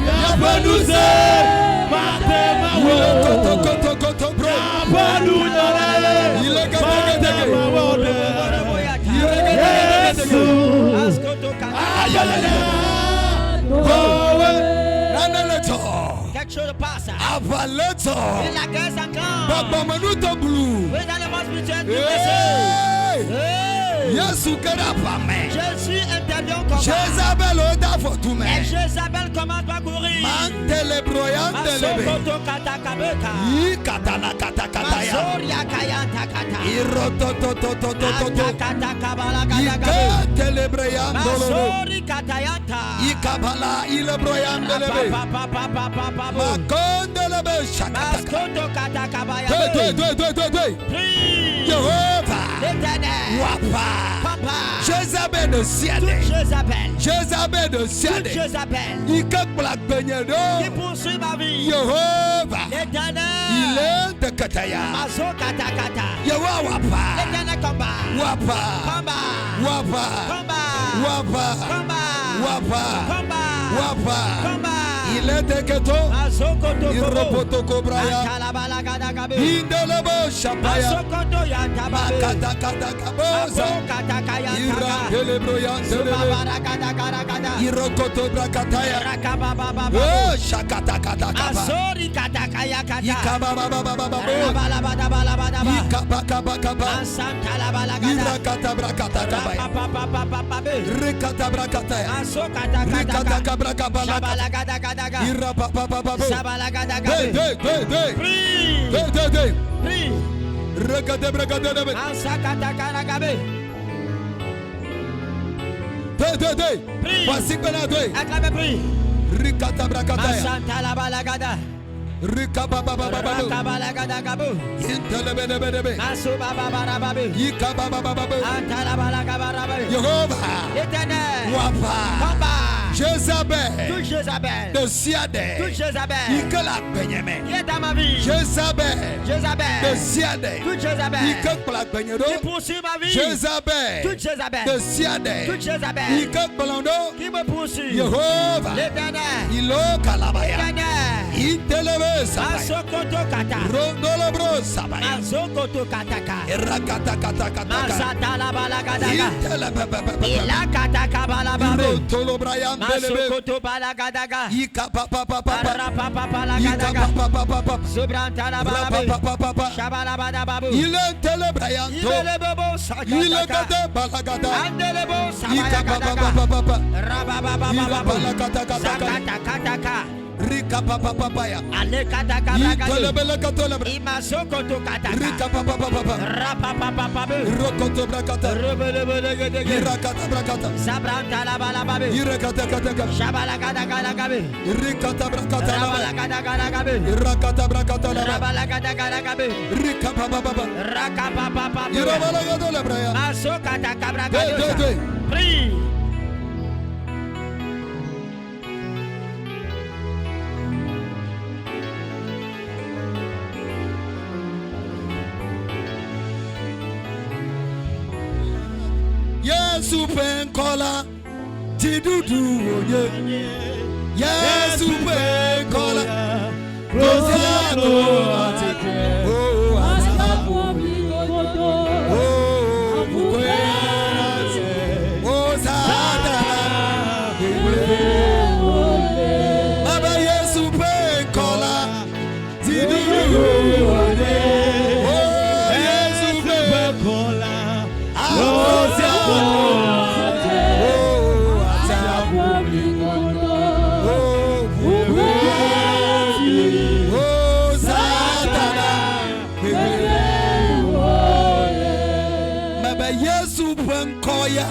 Yabanuse. Matemawo. Koto Koto Koto bro Yabanunyare. Ile Katege Yesu. Ayalele. Towe. Nanaleto Quelque chose passe. Abaleto Et la guerre s'enclenche. Baba Manuto Blue Oui, dans le monde spirituel, tu Hey! Hey! Yesu Kadapame Je suis interdit en combat. Jezabel Oda Fotume Et Jézabel commence à courir. Mantele Broyandelebe Masokoto katakabeka. I Katana Katakataya Masoria kayanta kata. Irototototototo Atakatakabalagadagabe. Ikatele Brayandolo Masori katayanta. Ikabala Ile Broyandelebe Papapapapapapapap. Makondelebe Shakataka Maskoto katakabaya. Deux Prie. Jehovah L'éternel. Wapa Papa. Jezabel de Toute Siade Jézabel. Jezabel de Toute Siade Jézabel. Ikak Black Benyado Qui poursuit ma vie. Jehovah L'éternel. Il est de Kataya Maso katakata. Yehovah Wapa L'éternel combat. Wapa Combat. Wapa Combat. Wapa Combat. Wapa Combat. Wapa Combat. Il est de Keto Masokoto kobo. Iropotoko Braya Antalabalagadabe. Indelebo Shapaya Masokoto yantababe. Makatakaboza Abo katakayantaka. Irandelebro Yandelebe Subabaragadagaragada. Irokoto Brakataya Rakababababa. Oh Shakatakataka Masori katakayakata. Ikabababababo Rabalabadabalabadaba. Ikabakabakaba Ansantalabalagada. Irakatabrakatakabaya Rapapapapapabe. Rikatabrakataya Masokatakataka. Rikatakabrakabala Shabalagadagadagada. Irapapapapabo Shabalagadagadagada. Hey Prie. Prie. Rakatabrakatebe Ansakatakagabe. Prie. Voici Benadé Acclamez, prie. Rikatabrakataya Masantalabalagada. Rikabababababo Rakabalagadagadagabo. Intelebedebedebe Masubababarababe. Ikabababababo Antalabalagabarababe. Jehovah L'éternel. Wapa Combat. Jezabel Toute Jézabel. de Siade Toute Jézabel. Ikela Benyame Qui est dans ma vie. Jezabel de Jézabel. Siade Toute Jézabel. Ikela Benyado Qui poursuit ma vie. Jezabel Toute de Jézabel. Siade Toute Jézabel. Ikela Belando Qui me poursuit. Jehovah L'éternel. Ilo Kalabaya L'éternel. Intelebe Sabaya Masokoto kata. Rondolobro Sabaya Masokoto kataka. Rakatakatakataka Masatalabalagadaga. Intelebebebebe Ilakatakabalababa. Irotolobrayam Belebe Masokoto balagadaga. Ikapapapapa Arapapapalagadaga. Ikapapapapa Subrantalababe. Rapapapapa Shabalabadababu. Il est telebrayanto Idelebobo Il est sakataka. gade balagada Andelebo sabayagadaga. Ikapapapapa Rabababababa. Irabalakatakataka Zakatakataka. Rika papa papaya. Ale kataka bragado. Itolebele katolebra. Imasoko to kataka. Rika papa papa. Rapa papa papa. Rokoto brakata. Rebele Irakata brakata. Sabranta la bala babe. Irakata kataka. Shabala gada gada gabe. Rikata brakata. Rabala gada gada gabe. Irakata brakata. Rabala gada gada gabe. Rika papa papa. Raka papa papa. Irabala katolebra ya. Masoka taka bragado. Hey. Prie. Yesu penkola tidudu oye. Yesu penkola Rosiano ateke. Oh asabu oh bukwase. Oh satana Baba Yesu penkola tidudu oye. Oh Yesu penkola Rosiano. Koya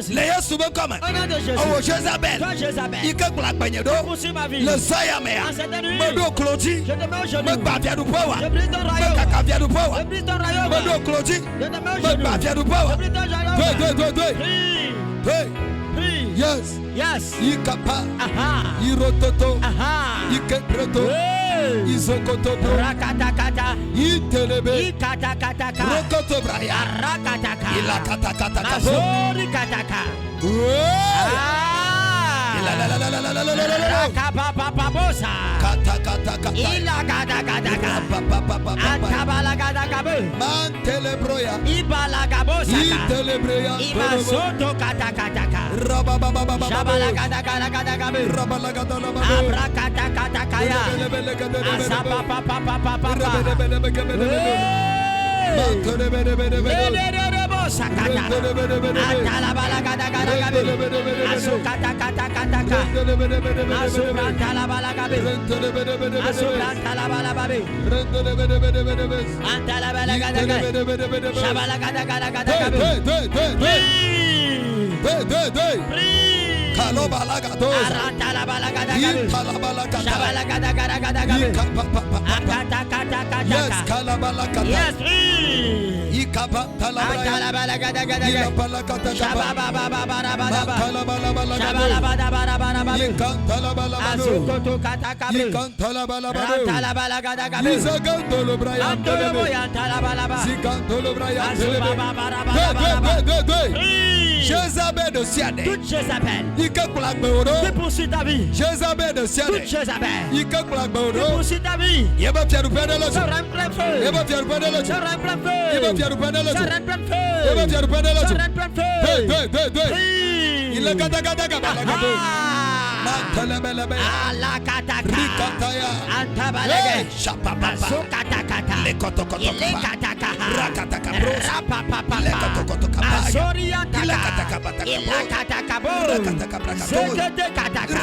Les souvent comme oh Jézabel il que pour la bagne d'eau le soya mea me do cloti me bavia du power me kakavia du power me do cloti me bavia du power yes ikapa irototo ikeproto izokoto rakatakata itelebe ikatakataka rokoto braya rakataka ilakatakata azori kataka rakapapapabosa katakataka ilakatakataka atabalakatakabe mantelebroya ibalakabosa itelebreya imasoto katakataka rababababa shabalakatakatakabe abrakatakatakaya asapapapapapapa sakata atala bala gada gada gabe asukata kata kata ka asukata la bala gabe asukata la bala babe antala bala gada gabe shabala gada gada gada gabe Kalobala gadoza arantala bala gada gabe kalabala gada shabala gada gada gada gabe akata kata kata yes kalabala gada yes ikapa antala bala gada gada gabe shababa baba bara bara kalabala shabala bara bara bara babe ikantala bala azukoto kata kabe ikantala bala antala bala gada gabe izagantolo braya antolo boya antala bala ba zikantolo braya azubaba bara bara bara Jézabel de Siane. Toute Jézabel qui poursuit ta vie. Jézabel de Siane. Toute Jézabel qui poursuit ta vie. Il va faire du pain de l'autre. Ça rend plein feu. Il va faire du pain de l'autre. Ça rend plein feu. Il va faire du pain de l'autre. Ça rend plein feu. Il va faire du pain de l'autre. Ça rend plein feu. Deux. Il est gata gata gata gata. Mantelebelebe. Ala kataka. Rikataya. Antabalege. Shapapapa. Sokatakata. Lekotokoto. Ilekataka. Rakataka bros. Rapapapa. Lekotokoto. Azoriantaka. Ilakataka bo. Zekete kataka.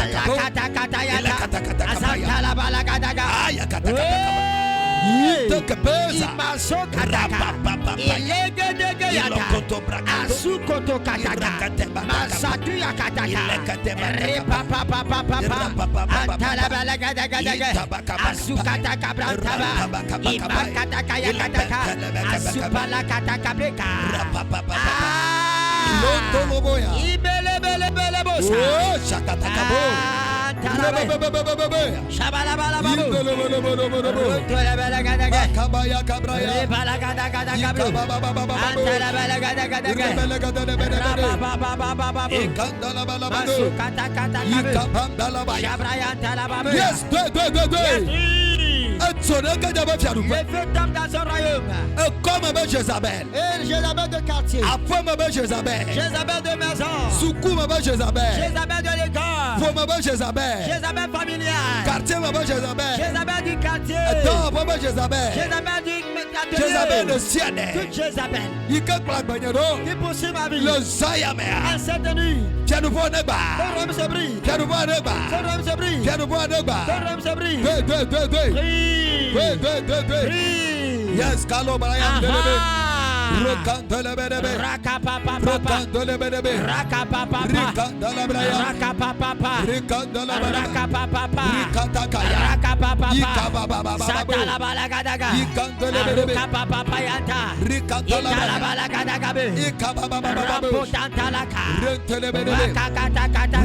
Alakatakata yaka. Azantala balagadaga. Imaso kataka. Ilege dege yata. Asu koto kataka. Masatu ya kataka. Repa papa papa. Antala balaga daga daga. Asu kataka brantaba. Ima kataka ya kataka. Asu pala kataka breka. Ibele bele bele bosa. Oh, shakatakabo. Shabala babu. Tola balaga daga. Kabaya kabraya. Balaga daga daga. Antala balaga daga daga. Yes, Le feu tombe dans son royaume. Comme Jézabel. Et Jézabel de quartier. Après Jézabel. Jézabel de maison. Soukou Jézabel. Jézabel de l'école. Pour Jézabel. Jézabel familiale. Quartier Jézabel. Jézabel du quartier. Attends, Jézabel. Jézabel du Jézabel de Sienne. toute Jézabel. Il qui poursuit ma vie. le Zayamea. En cette nuit. Viens nous voir Neba. Ton rhum se brille. Viens nous voir Neba. Ton rhum se brille. Viens nous voir Neba. Ton rhum se brille. Deux. Brille. Yes, Kalo Brian. Raka papa papa. Raka papa papa. Raka papa papa. Raka papa papa. Raka papa papa. Satala balagadaga. Raka papa papa yanta. Itala balagadaga be. Rapotantalaka. Raka kata kata.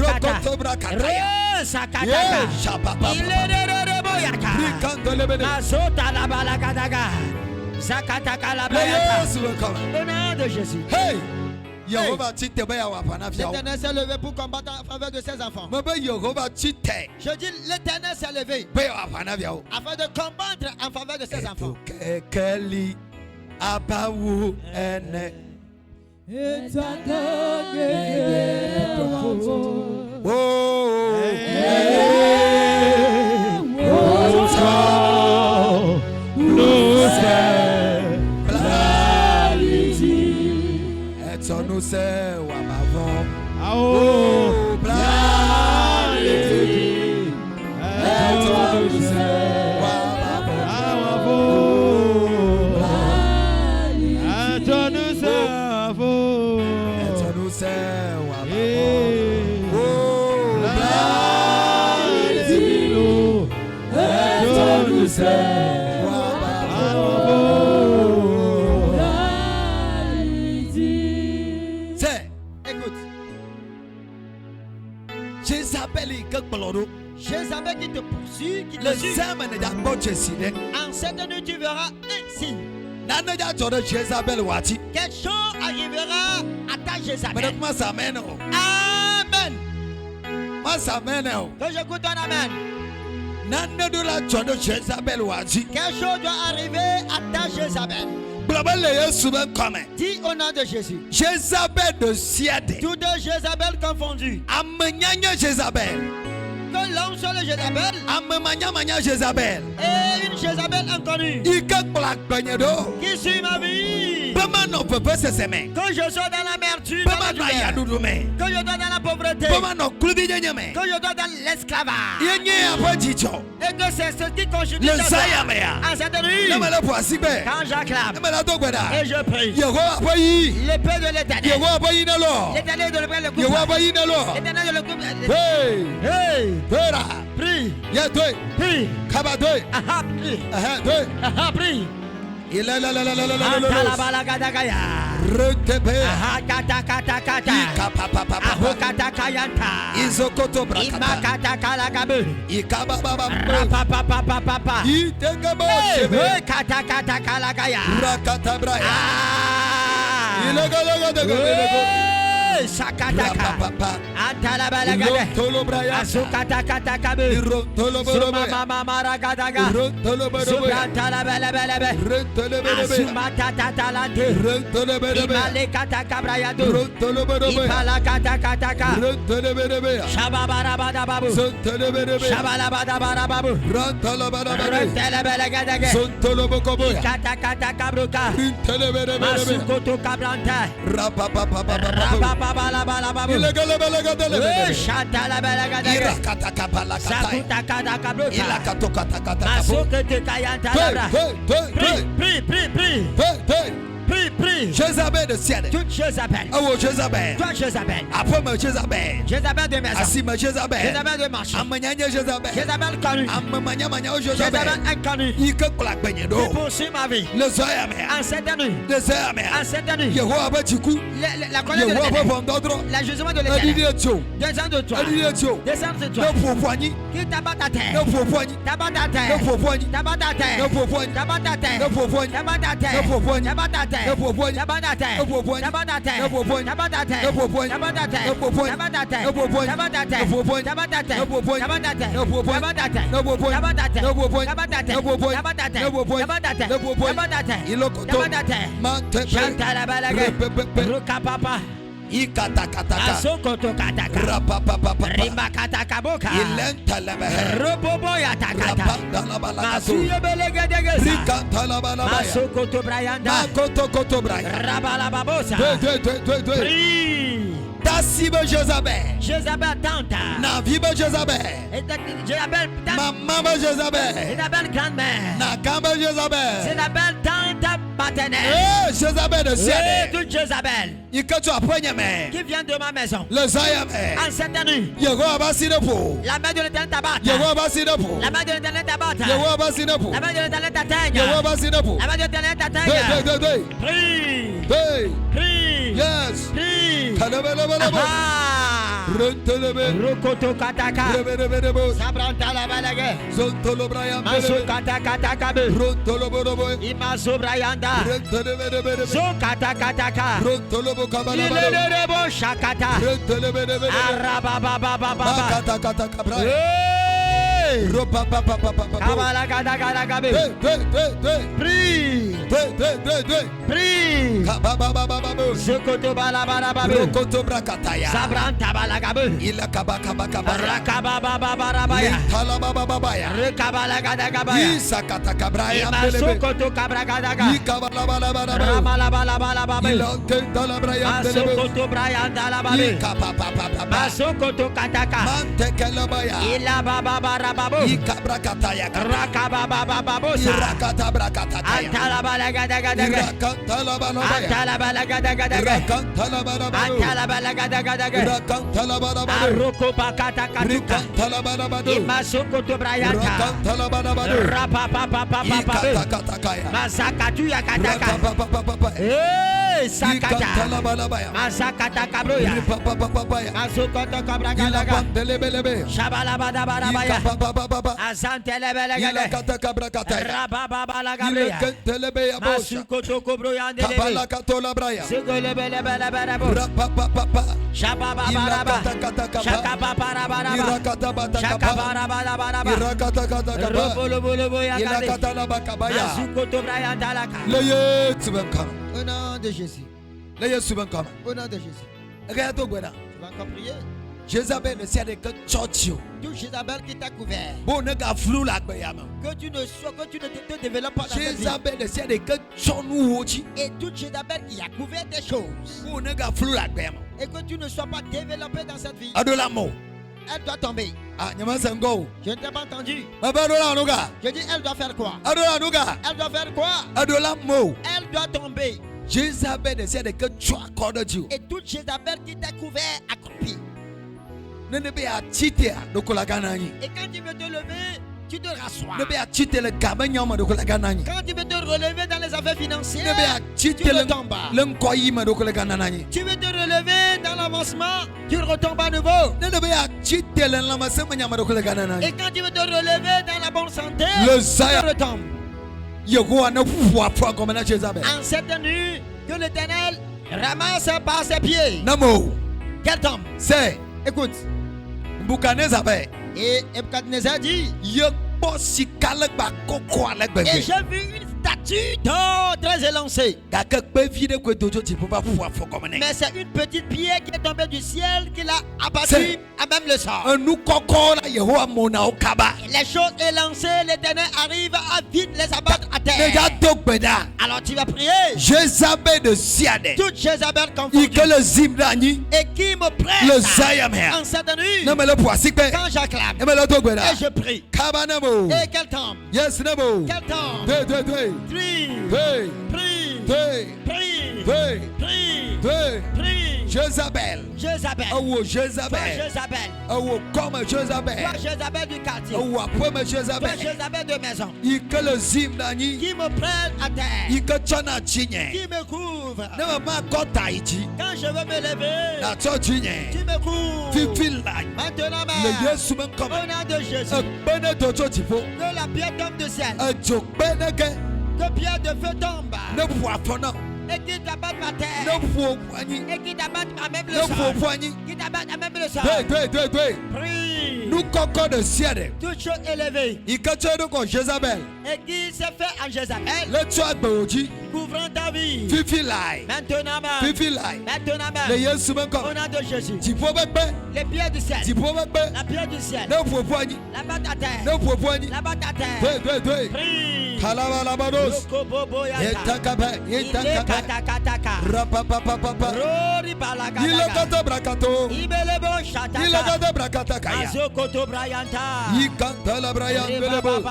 Re sakataka. Il est de boyaka. Masota la balagadaga. Zakataka la bayata. Au nom de Jésus. Hey! L'Éternel s'est levé pour combattre en faveur de ses enfants. Je dis l'Éternel s'est levé afin de combattre en faveur de ses enfants. Nous c'est ou avant. Oh, Jézabel qui te poursuit, qui te Le suit. en cette nuit, tu verras un signe. Quelque chose arrivera à ta Jézabel. Amen. Que j'écoute un amen. Quelque chose doit arriver à ta Jézabel. Dis au nom de Jésus. Jézabel de Siade. Toutes Jézabel confondues. Jézabel. Que l'homme soit le Jézabel. Jézabel. Et une Jézabel inconnue. Qui suit ma vie. Que je sois dans l'amertume. Que je sois dans la pauvreté. Que je sois dans l'esclavage. Et que c'est ce qui constitue en cette nuit. Quand j'acclame et je prie, l'épée de l'Éternel. L'Éternel de le coupe. L'Éternel de le coupe. Hey! Prie. Prie. Aha, prie. Aha, prie. Sakataka Antala balagada Asukata katakabe Suma mama maragadaga Subantala balabalabe Asumata tatalante Imale katakabrayadu Ipala katakataka Shababarabada babu Shabalabada barababu Rentele balagadaga Katakata kabruka Masukoto kabranta Rababalabalababou. Ilegelebelegedelebele. Chantalabalagadagé. Irakatakapalakatai. Sakutakadakabroka. Ilakatokatakatakapo. Masoketekayantadabra. Prie. Jézabel de ciel. Toute Jézabel. Oh Jézabel. Toi Jézabel. Après me Jézabel. Jézabel de maison. Asima Jézabel. Jézabel de marché. Amanyanya Jézabel. Jézabel connue. Amamanya Jézabel Jézabel. inconnue. Ike kulakbenyedo. Qui poursuit ma vie. Le zoyame. En cette nuit. Le zoyame. En cette nuit. Yehowa abachiku. La colère de Yehowa l'éternel. abondodro. La jugement de l'éternel. Adidetio. Descends de toi. Adidetio. Descends de toi. Ne popoigni. Qui t'abat à Ne terre. popoigni. T'abat à Ne terre. popoigni. T'abat à terre. Ne popoigni. T'abat à terre. Ne popoigni. T'abat à terre. Ne popoigni. T'abat à terre. Ne popoigni. T'abat à terre. Ne popoigni. T'abat à terre. Ne popoigni. T'abat à terre. Ne popoigni. T'abat à terre. Ne popoigni. T'abat à terre. Ne popoigni. T'abat à terre. Ne popoigni. T'abat à terre. Ne popoigni. T'abat à terre. Ne popoigni. T'abat à terre. Ne popoigni. T'abat à terre. Ne popoigni. T'abat à terre. Ne popoigni. T'abat à terre. Ne popoigni. T'abat à terre. Ne popoigni. T'abat à terre. Ilokoto. T'abat à terre. Mantepe. Chantalabalaga. Repepepe. Rukapapa. Ikatakataka. Asokotokataka. Rapapapapapa. Rimakatakaboka. Ilentelebehe. Roboboyatakata. Rapandalabalakato. Masuyebelegadegeza. Rikantalabalabalaya. Masokoto Brayanda. Makotokoto braya. Rabalababosa. Deux. Prie. Tasibe Jézabel. Jézabel tante. Navibe Jézabel. Jézabel tante. Maman Jézabel. Jézabel grand-mère. Nakamba Jézabel. Jézabel tante paternelle. Eh, Jézabel de Et ciel. toute Jézabel Iketu aponyeme. qui vient de ma maison. Le zayame. En cette nuit, Yego abasinepo. la main de l'éternel t'abatte. Yego abasinepo. La main de l'éternel t'abatte. Yego abasinepo. La main de l'éternel t'atteigne. Yego abasinepo. La main de l'éternel t'atteigne. Deux. Prie. Hey. Prie. Yes. Prie. Talebelebelebo. Ah. Rentelebe. Rokoto kataka. Rebelebelebo. Sabranta la balaga. Zontolo Brian. Maso kataka be. Rontolo Borobo. Imaso brayanda. Rentelebelebelebo. So kataka. Rontolo Bokabala. Ilelebo shakata. Rentelebelebelebo. Arabababababa. Makata kabra. Hey. Ropa papa papa papa. Kabala kataka be. Deux. Prie. Deux. Prie. Kabababababo. Sokoto balabarababe. Rokoto brakataya. Sabranta balagabe. Ila kabakabakaba. Rakabababarabaya. Talababababaya. Rekabalagabaya. Isakata kabraya. Imasokoto kabragadaga. Ikabalabalabalabo. Ramalabalabalababa. Ilantalabraya. Masokoto brayanda lababe. Ikapapapapa. Masokoto kataka. Mantekelabaya. Ila bababarababo. Ikabrakataya. Rakababababosa. Irakata brakataya. Antalabalagadaga. Irakantalabalabaya. Antalabalagadaga. Irakantalabalabalo. Antalabalagadaga. Irakantalabalabalo. Aroko pakataka. Irakantalabalabalo. Imasokoto brayanda. Irakantalabalabalo. Rapapapapapa. Ikatakatakaya. Masakatu yakataka. Rakapapapapapa. Eh, sakata. Ikantalabalabaya. Masakata kabroya. Ripapapapapaya. Masokoto kabragadaga. Ilabandelebelebe. Shabalabadabarabaya. Ikapapapapapa. Azantelebelagade. Ilakatakabrakataya. Rabababalagabeya. Ilekentelebea bosa. Masukoto kobroyandelebe. Kabalakatolabraya. Sigolebelebelebelebo. Rapapapapa. Shabababaraba. Ilakatakataka. Shakapaparabaraba. Irakatabatakapa. Shakaparabaraba. Irakatakatakapa. Roboloboloboloyagade. Ilakatalabakabaya. Masukoto brayandalaka. Le Yesu benkama. Au nom de Jésus. Le Yesu benkama. Au nom de Jésus. Regarde gwena. Tu vas encore prier. Jézabel ne sait que church. Tout Jézabel qui t'a couvert. Bon ne ga flou la gbeyama. Que tu ne sois, que tu ne te développes pas dans cette vie. Jézabel ne sait que chonu wochi. Et toute Jézabel qui a couvert tes choses. Bon ne ga flou la gbeyama. Et que tu ne sois pas développé dans cette vie. Adolamo. Elle doit tomber. Ah nyama sengo. Je ne t'ai pas entendu. Abadola nuga. Je dis elle doit faire quoi? Adola nuga. Elle doit faire quoi? Adolamo. Elle doit tomber. Jézabel ne sait que tu accordes Dieu. Et toute Jézabel qui t'a couvert accroupi. Ne be a chite dokola ganani. Et quand tu veux te lever, tu te rassois. Ne be a chite le kabanyama dokola ganani. Quand tu veux te relever dans les affaires Ne financières, be a chite tu retombes. le nkoyima dokola ganani. Tu veux te relever dans l'avancement, tu retombes à nouveau. Ne be a chite le lamasema nyama dokola ganani. Et quand tu veux te relever dans la bonne santé, Le tu Zaya retombes. Yehowa na fwa comme na Jézabel. En cette nuit, que l'Éternel ramasse par ses pieds. Namo. Qu'elle tombe. C'est Écoute. Bukanezabel. Et Nebuchadnezzar dit, Ye bosi kalek ba koko alek et bebe. j'ai vu une statue d'or très élancée. gake kpevi ɖe koe do tso dziƒo va ƒu afɔ gɔme nɛ. Mais c'est une petite pierre qui est tombée du ciel qui l'a abattue C'est- à même le sol. enu kɔkɔ la yehowa mo na wo kaba. Les choses élancées, l'Éternel arrive à vite les abattre à ne terre. ya do gbe ɖa. Alors tu vas prier. Jézabel de sia ɖe. Toute Jézabel yi confondue. ke le zim ɖe anyi. Et qui me Le presse Zayamea. en cette nuit. ne me le ƒo asikpe. Quand j'acclame ne me le do gbe et ɖa. je prie. kaba ne mo. Et qu'elle tombe. yes ne mo. Qu'elle tombe. de. Prie. Prie. Prie. Prie. Prie. Prie. Prie. Prie. Jézabel. Jézabel. Awo Toi Jézabel. Jézabel. Awo kɔme Toi Jézabel. Jézabel du quartier. Awo aƒeme Toi Jézabel. Jézabel de maison. yi ke le zim ɖe anyi. Qui me prenne à terre. yi ke tsɔna dzinye. Qui me couvre. ne me makɔ ta yi dzi. Quand je veux me lever. natsɔ dzinye. Tu me couvres. fifi la. Maintenant le même. Yesu be Au ŋkɔme. nom de Jésus. ekpe ne do tso dziƒo. Que la pierre tombe du ciel. edzo kpe ne ke. Que pierre de feu tombe. ne ƒo afɔ na. Et qui t'abatte ma ne terre. ƒo anyi. Et qui t'abatte à même ne le sol. ƒo anyi. Qui t'abatte à même le sol. doe. Prie. nu kɔkɔ de sia ɖe. Toute chose élevée. yi ke tsɔ eɖokɔ Jézabel. Et qui s'est fait en Jézabel. le tsɔ agbewo dzi. Couvrant ta vie. fifi lae. Maintenant même. fifi lae. Maintenant le même. Yesu be Au ŋkɔme. nom de Jésus. dziƒo be kpe. Les pierres du ciel. dziƒo be kpe. La pierre du ciel. ne ƒoƒu anyi. La batte à terre. ne ƒoƒu anyi. La batte à terre. doe. Prie. kalabalabados. Yokobobo yata. yetakabɛ Ile yetakabɛ. katakataka. rapapapapapa. Rori balagadaga. ilekete brakato. Ibelebo shataka. ilekete brakataka ya. Azokoto brayanta. yikantala braya ndelebo.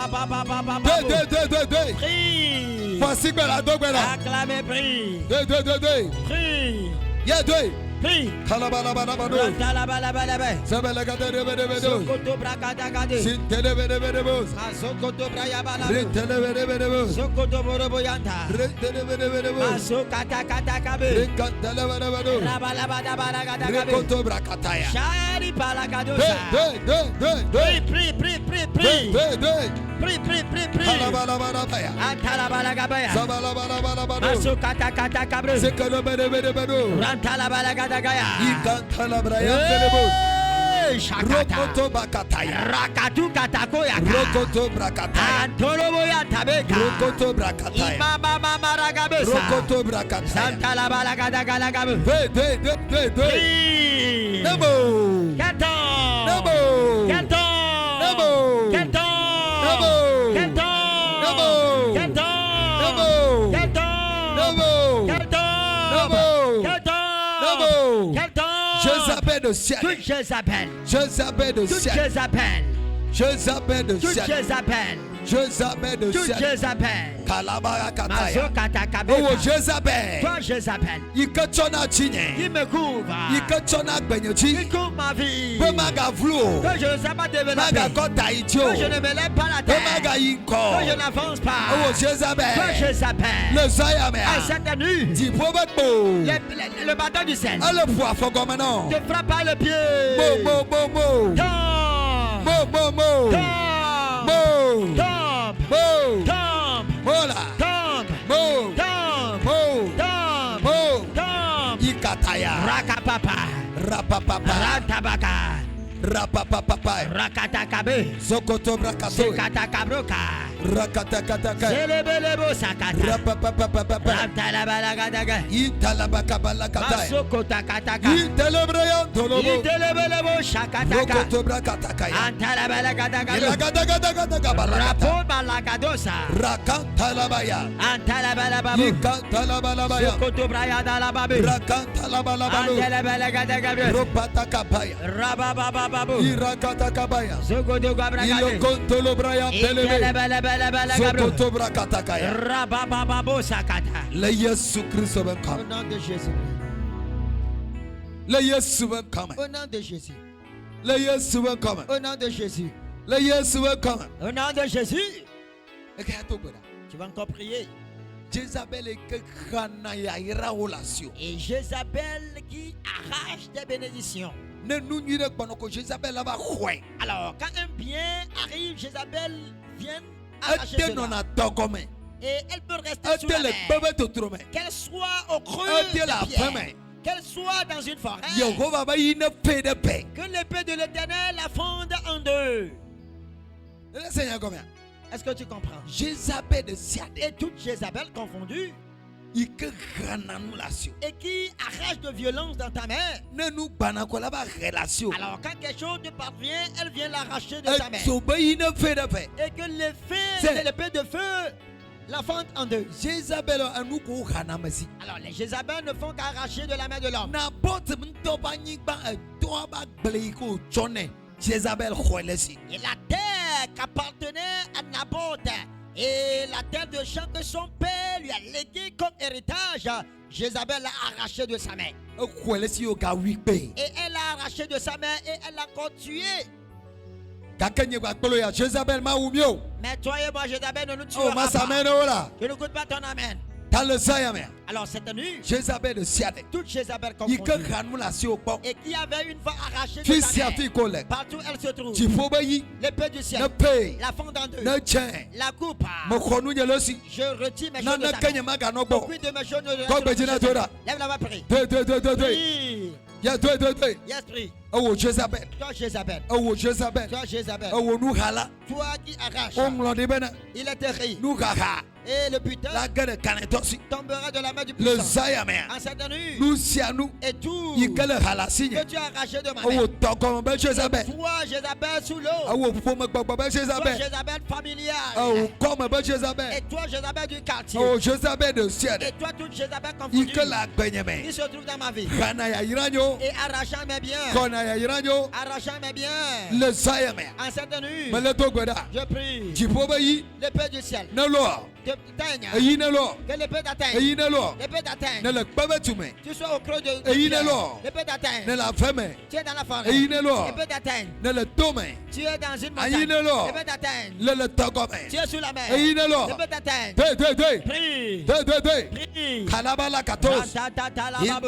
doe. Prie. voici gbɛla do gbɛla. Acclamez, prie. doe. Prie. ye doe. Prie. kalabalabalabados. Rantalabalabalabe. sebelekete Sokoto brakadagade. sintelebedebedebos. Azokoto brayabalabe. rintelebedebedebos. Sokoto boroboyanta. rintelebedebedebos. Azokatakatakabe. rinkantelebedebedebos. Rabalabadabaragadabe. rikoto brakataya. Shari palagadosa. doe. Prie. Prie. kalabalabadabaya. Antalabalagabaya. zabalabalabalabado. Azokatakatakabre. sekelebedebedebado. Rantalabalagadaga. yikantalabraya ndelebos. Shakata. rokoto bakataya. Rakatu katakoyaka. rokoto brakataya. Antoloboya tabeka. rokoto brakataya. Imama maragabesa. rokoto brakataya. Santalabalagadagalagabe. doe. Prie. Nemo. Quel temps? Nemo. Quel temps? Nemo. Quel temps? Nemo. Quel temps? Nemo. Quel temps? Nemo. Quel temps? Nemo. Quel temps? Nemo. Quel temps? Nemo. Quel temps? Jézabel de ciel. Toute Jézabel. Jézabel de Toute ciel. Jézabel. Jézabel de Toute ciel. Jézabel. Jézabel de Toute ciel. Jézabel. Kalabarakataya. Mazokatakabe. Oh Jézabel. Toi Jézabel. Yi ke tsɔna dzinye. Qui me couvre. Yi ke tsɔna gbenye Qui dzi. couvre ma vie. Be magavlu o. Que je ne sais pas développer. Magakɔ ta yi dzi o. Que je ne me lève pas la Be tête. magayi Que je ŋkɔ. n'avance pas. Oh Toi Jézabel. Jézabel. Le À Zayamea. cette nuit. Dziƒo be kpo. Le bâton du ciel. Ele ƒo afɔ gɔme nɔ. Te frappe par le pied. Mo. Tombe. Mo. Tombe. Tombe. Tombe. Mola. Tombe. Mo. Tombe. Tombe. Tombe. Ikataya. Rakapapa. Rapapapa. Rantabaka. Rapapapa. Rakatakabe. Zokoto brakato. Sekatakabroka. Rakatakataka. Selebelebo sakata. Rapapapapapa. Rantalabalagadaga. Italabakabalakataya. Masokotakataka. Itelebrayan tolobo. Itelebelebo shakataka. Rokoto brakatakaya. Antalabalagadaga. Ilagadagadagadagabalakata. Rapo malagadosa. Rakantalabaya. Antalabalababu. Ikantalabalabaya. Sokoto brayadalababu. Rakantalabalabalo. Antalabalagadaga. Ropatakapaya. Rababababu. Irakatakabaya. Sokoto gabragade. Ilokontolo braya telebe. Intelebelebelebelebelebelu. Sokoto brakatakaya. Rababababu sakata. Le Yesu Kristo ben Au come. nom de Jésus. Le Yesu ben come. Au nom de Jésus. Le Yesu ben come. Au nom de Jésus. Le Yesu ben come. Au nom de Jésus. Ekayatogbeda. Tu vas encore prier. Jézabel est que khana ya ira relation. Et Jézabel qui arrache des bénédictions. Ne nous nyire kpanoko Jézabel ava khwe. Alors, quand un bien arrive, Jézabel vient arracher Ete cela. nona togome. Et elle peut rester sous Ete la le mer. bebe totrome. Qu'elle soit au creux Ete la de pierre. femme. Qu'elle soit dans une forêt. Yehova va yine pe de pe. Que l'épée de l'Éternel la fonde en deux. Le Seigneur combien? Est-ce que tu comprends? Jézabel de Siade. Et toute Jézabel confondue, Il que grananu lasio. et qui arrache de violence dans ta main. Ne nous banakola ba relation. Alors quand quelque chose te parvient, elle vient l'arracher de ta main. Sobe ne fait de fait. Et que l'effet C'est- de l'épée de feu la fente en deux. Jézabel anu ko ranamasi. Alors les Jézabel ne font qu'arracher de la main de l'homme. N'importe mto ba nyigba to ba gleiko chone. Jézabel khoelesi. Et la terre qu'appartenait à Naboth et la terre de champ que son père lui a légué comme héritage, Jézabel l'a arraché de sa main. Khoelesi yo ka wikpe. Et elle l'a arraché de sa main et elle l'a encore tué. Kakenye ba kpolo ya Jézabel ma umio. Mais toi et moi, Jézabel, ne nous Oh tuera ma pas. samene ola. Je ne goûte pas ton amen. Dans le sayame. Alors cette nuit, Jézabel de Siade. toute Jézabel Il que confondue, ranu lasio bon. et qui avait une fois arraché de Fils sa ya main, fi kolek. partout elle se trouve, Tifo ba yi. l'épée du ciel, Ne paye. la fente en deux, Ne tien. la coupe, Mo khonu nyelosi. je retire mes Na choses de na sa kenye main. maga no bo. Aucune de mes choses ne Toi, Bédina, toi, là. Lève la main, prie. Deux. Prie. Ya deux. Yes, prie. Oh Jézabel. Toi, Jézabel. Oh Jézabel. Toi, Jézabel. Oh nous hala. Toi qui arraches, On de bena. il est terrible. Nous gaga. Et le butin La gueule canetosi. tombera de la main du Le puissant. sayame. En cette nuit, Nous sianou. et tout Il que le hala signe. que tu as arraché de ma main. Oh toko be Jézabel. Toi, Jézabel sous l'eau. Oh fome gbogbo be Toi, Jézabel. Jézabel familiale. Oh comme be Et Jézabel. toi, Jézabel du quartier. Oh Jézabel de Et Siade. toi, toute Jézabel Il confondue que la gbenyeme. qui se trouve dans ma vie. Kana ya iranyo. Et arrachant mes biens. Kona ya iranyo. Arrachant mes biens. Le sayame. En cette nuit, Me le to gweda. je prie. Tifo ba yi. L'épée du ciel. Ne lo. Te t'aigne. Eyi ne lo. Que l'épée t'atteigne. Eyi ne lo. L'épée t'atteigne. Ne le kpebe tume. Tu sois au creux de. Eyi pierre. ne lo. L'épée t'atteigne. Ne la feme. Tu es dans la forêt. Eyi ne lo. L'épée t'atteigne. Ne le tome. Tu es dans une Eyi montagne. ne lo. L'épée t'atteigne. Le togome. Tu es sous la mer. Eyi ne lo. L'épée t'atteigne. Deux. Prie. Deux. Prie. Kalabala katos. Ratatalababu.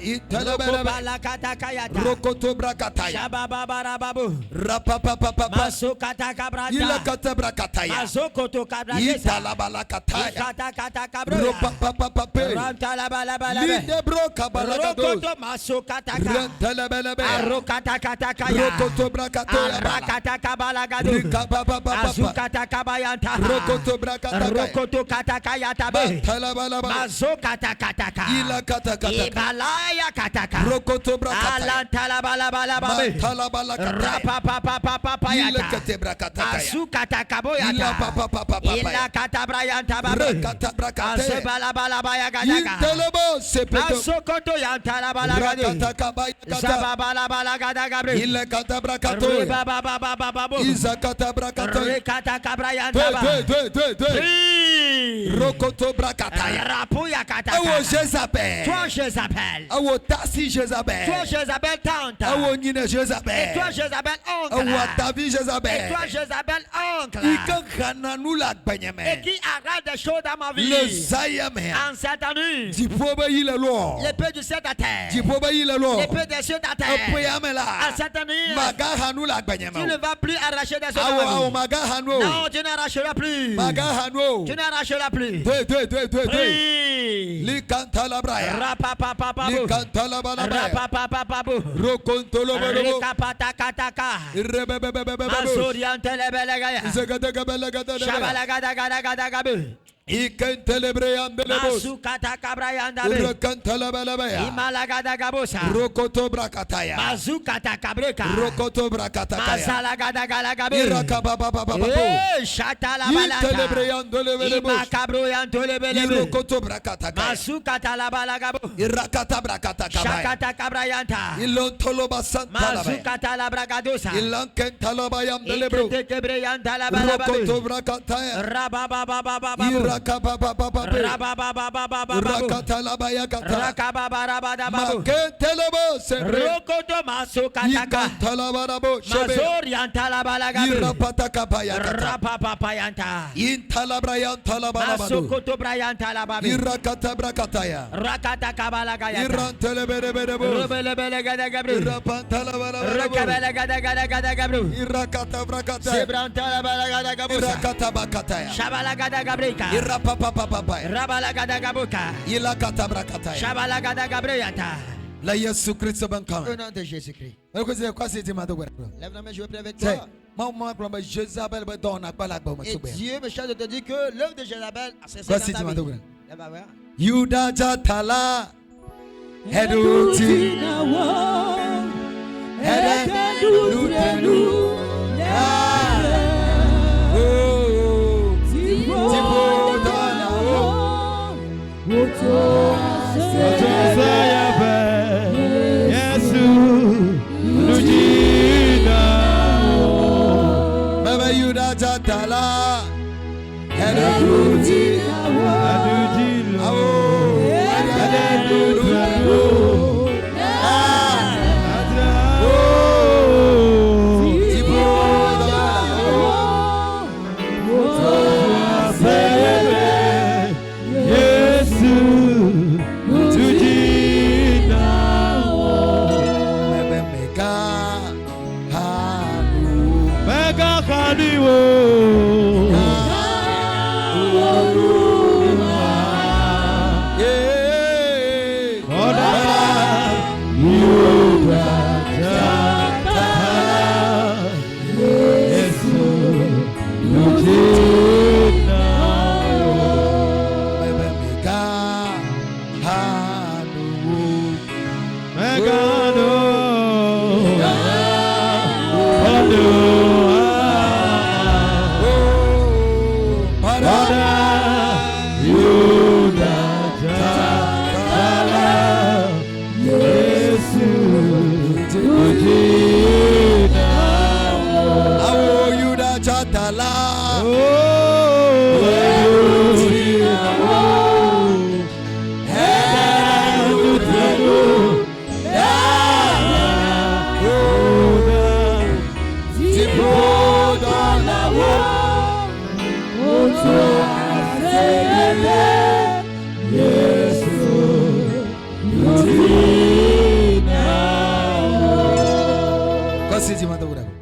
Intelebe. Rokobalakatakayata. Rokoto brakataya. Shabababarababu. Rapapapapapa. Masokatakabrata. Ila katabrakataya. Mazokotokabrata. Italabala kataya. Ikatakatakabrata. Ropapapapape. Rantalabalabalaba. Lidebro kabalagados. Rokoto masokataka. Rentelebelebe. Arokatakatakaya. Rokoto brakatoya bala. Arakatakabalagado. Rikapapapapa. Azukatakabayanta. Rokoto brakataka. Rokoto katakayatabe. Matalabalaba. Mazokatakataka. Ila katakataka. Ibalaya kataka. Rokoto brakataya. Alantalabalabalaba. Matalabalakataya. Ila Rapapapapapapayata. katebrakataya. Ila Asukatakaboyata. papapapapaya. Ila katabrayanta babe. Rakatabrakataya. Asebalabalabaya. Intelebo sepeto. Asokoto yantalabalagade. Rakatakabayakata. Zababalabalagadagadagabre. Ila katabrakatoya. Rebabababababu. Isa katabrakatoya. Rekatakabrayanta ba. Deux. Prie. Rokoto brakataya. Rapuya kataka. Awo Jézabel. Toi, Jézabel. Awo tasi Jézabel. Toi, Jézabel, tante. Awo nyine Et Jézabel. toi, Jézabel, Awo oncle. tavi Et Jézabel. toi, Jézabel, oncle. Ika kananou la Et gbenyeme. qui arrête des choses dans ma Le vie. sayame. En cette nuit, Dipobe yile lo. l'épée du ciel à terre. Dipobe yile lo. L'épée des cieux à terre. Apoyame la. En cette nuit, Maga hanou la tu ne gbenyeme. vas plus arracher des choses Awo dans ma awo vie. maga hanou. Non, tu n'arracheras plus. Maga hanou. Tu n'arracheras plus. Deux. Prie. Li kantala braya. Li Rapapapapabu. kantala balabaya. Rapapapapabu. Rokontolo bolobo. Rekapatakataka. Rebebebebebebe. Mazoriantelebelagaya. Zegadagabalagada. Shabalagadagadagadagabu. Ikentelebreyambelebos. Mazukatakabrayandabe. Rekantalabalabaya. Imalagadagabosa. Rokoto brakataya. Mazukatakabreka. Rokoto brakatakaya. Mazalagadagadabe. Irakabababababu. Shatalabalata. Intelebreyandolebelebos. Imakabroyantolebelebe. Irokoto brakatakaya. Mazukatalabalagabo. Irakata brakatakabaya. Shakatakabrayanta. Ilontoloba santalabaya. Mazukatalabragadosa. Ilankentalabayambelebro. Iketekebreyantalabalaba. Rokoto brakataya. Rababababababu. Irakabababababu. Rababababababu. Rakatalabayakata. Rakababarabadababu. Makentelebo sebre. Rokoto masukataka. Ikantalabarabo shebe. Mazoriantalabalagabe. Irapatakabayakata. Rapapapayanta. Intalabrayantalabalabalabado. Masokoto brayantalababe. Irakatabrakataya. Rakatakabalagayata. Iranteleberebo. Rebelebelegadagabre. Irapantalabalabalo. Rekabelegadagadagadagabru. Irakatabrakataya. Sebrantalabalagadagadagabusa. Irakatabakataya. Shabalagadagadagabreka. Irapapapapapaya. Rabalagadagadagabuka. Ilakatabrakataya. Shabalagadagadagabreyata. La Yesu Kristo bankama. Au nom de Jésus-Christ. Ekwese kwase ti madogwe. Lève la main, je vais prier avec C'est- toi. Et Dieu me charge de te dire que l'œuvre de Jézabel, c'est ça Voici, dans ta tu vie. m'as Eh ben, voilà. Yuda Jatala Heduti Yuda Jatala Heduti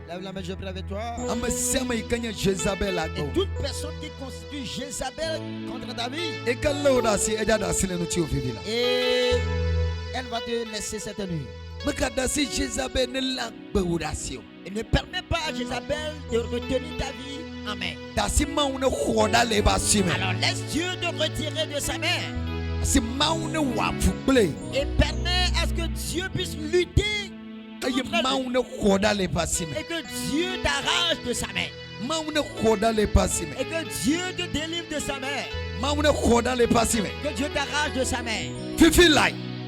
Lève la main, je prie avec toi. Jézabel Et toute personne qui constitue Jézabel contre ta vie, et elle va te laisser cette nuit. Et ne permet pas à Jézabel de retenir ta vie en main. Alors laisse Dieu te retirer de sa main. Et permet à ce que Dieu puisse lutter contre lui. Et que Dieu t'arrache de sa main. Et que Dieu te délivre de sa main. Que Dieu t'arrache de sa main.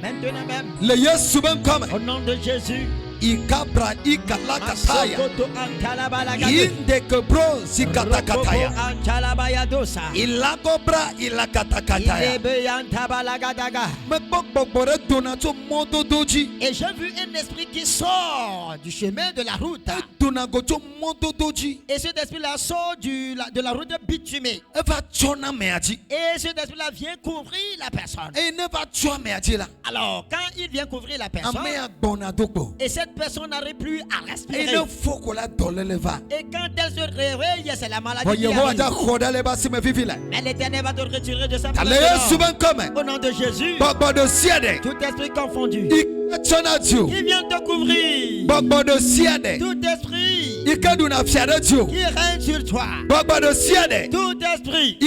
Maintenant même, au nom de Jésus, Ikabra ikalakataya indekebro zikatakataya ilagobra ilakatakataya mekbokbokbore donato mododoji. Et j'ai vu un esprit qui sort du chemin de la route. Donagoto mododoji. Et cet esprit-là sort de la route bitumée. Eva chona meaji. Et cet esprit-là vient couvrir la personne. Et ne va chona meaji la. Alors, quand il vient couvrir la personne, et cette personne n'arrive plus à respirer. Et quand elle se réveille, c'est la maladie qui arrive. Mais l'Éternel va te retirer de sa maladie. Au nom de Jésus, tout esprit confondu qui vient te couvrir, tout esprit qui règne sur toi, tout esprit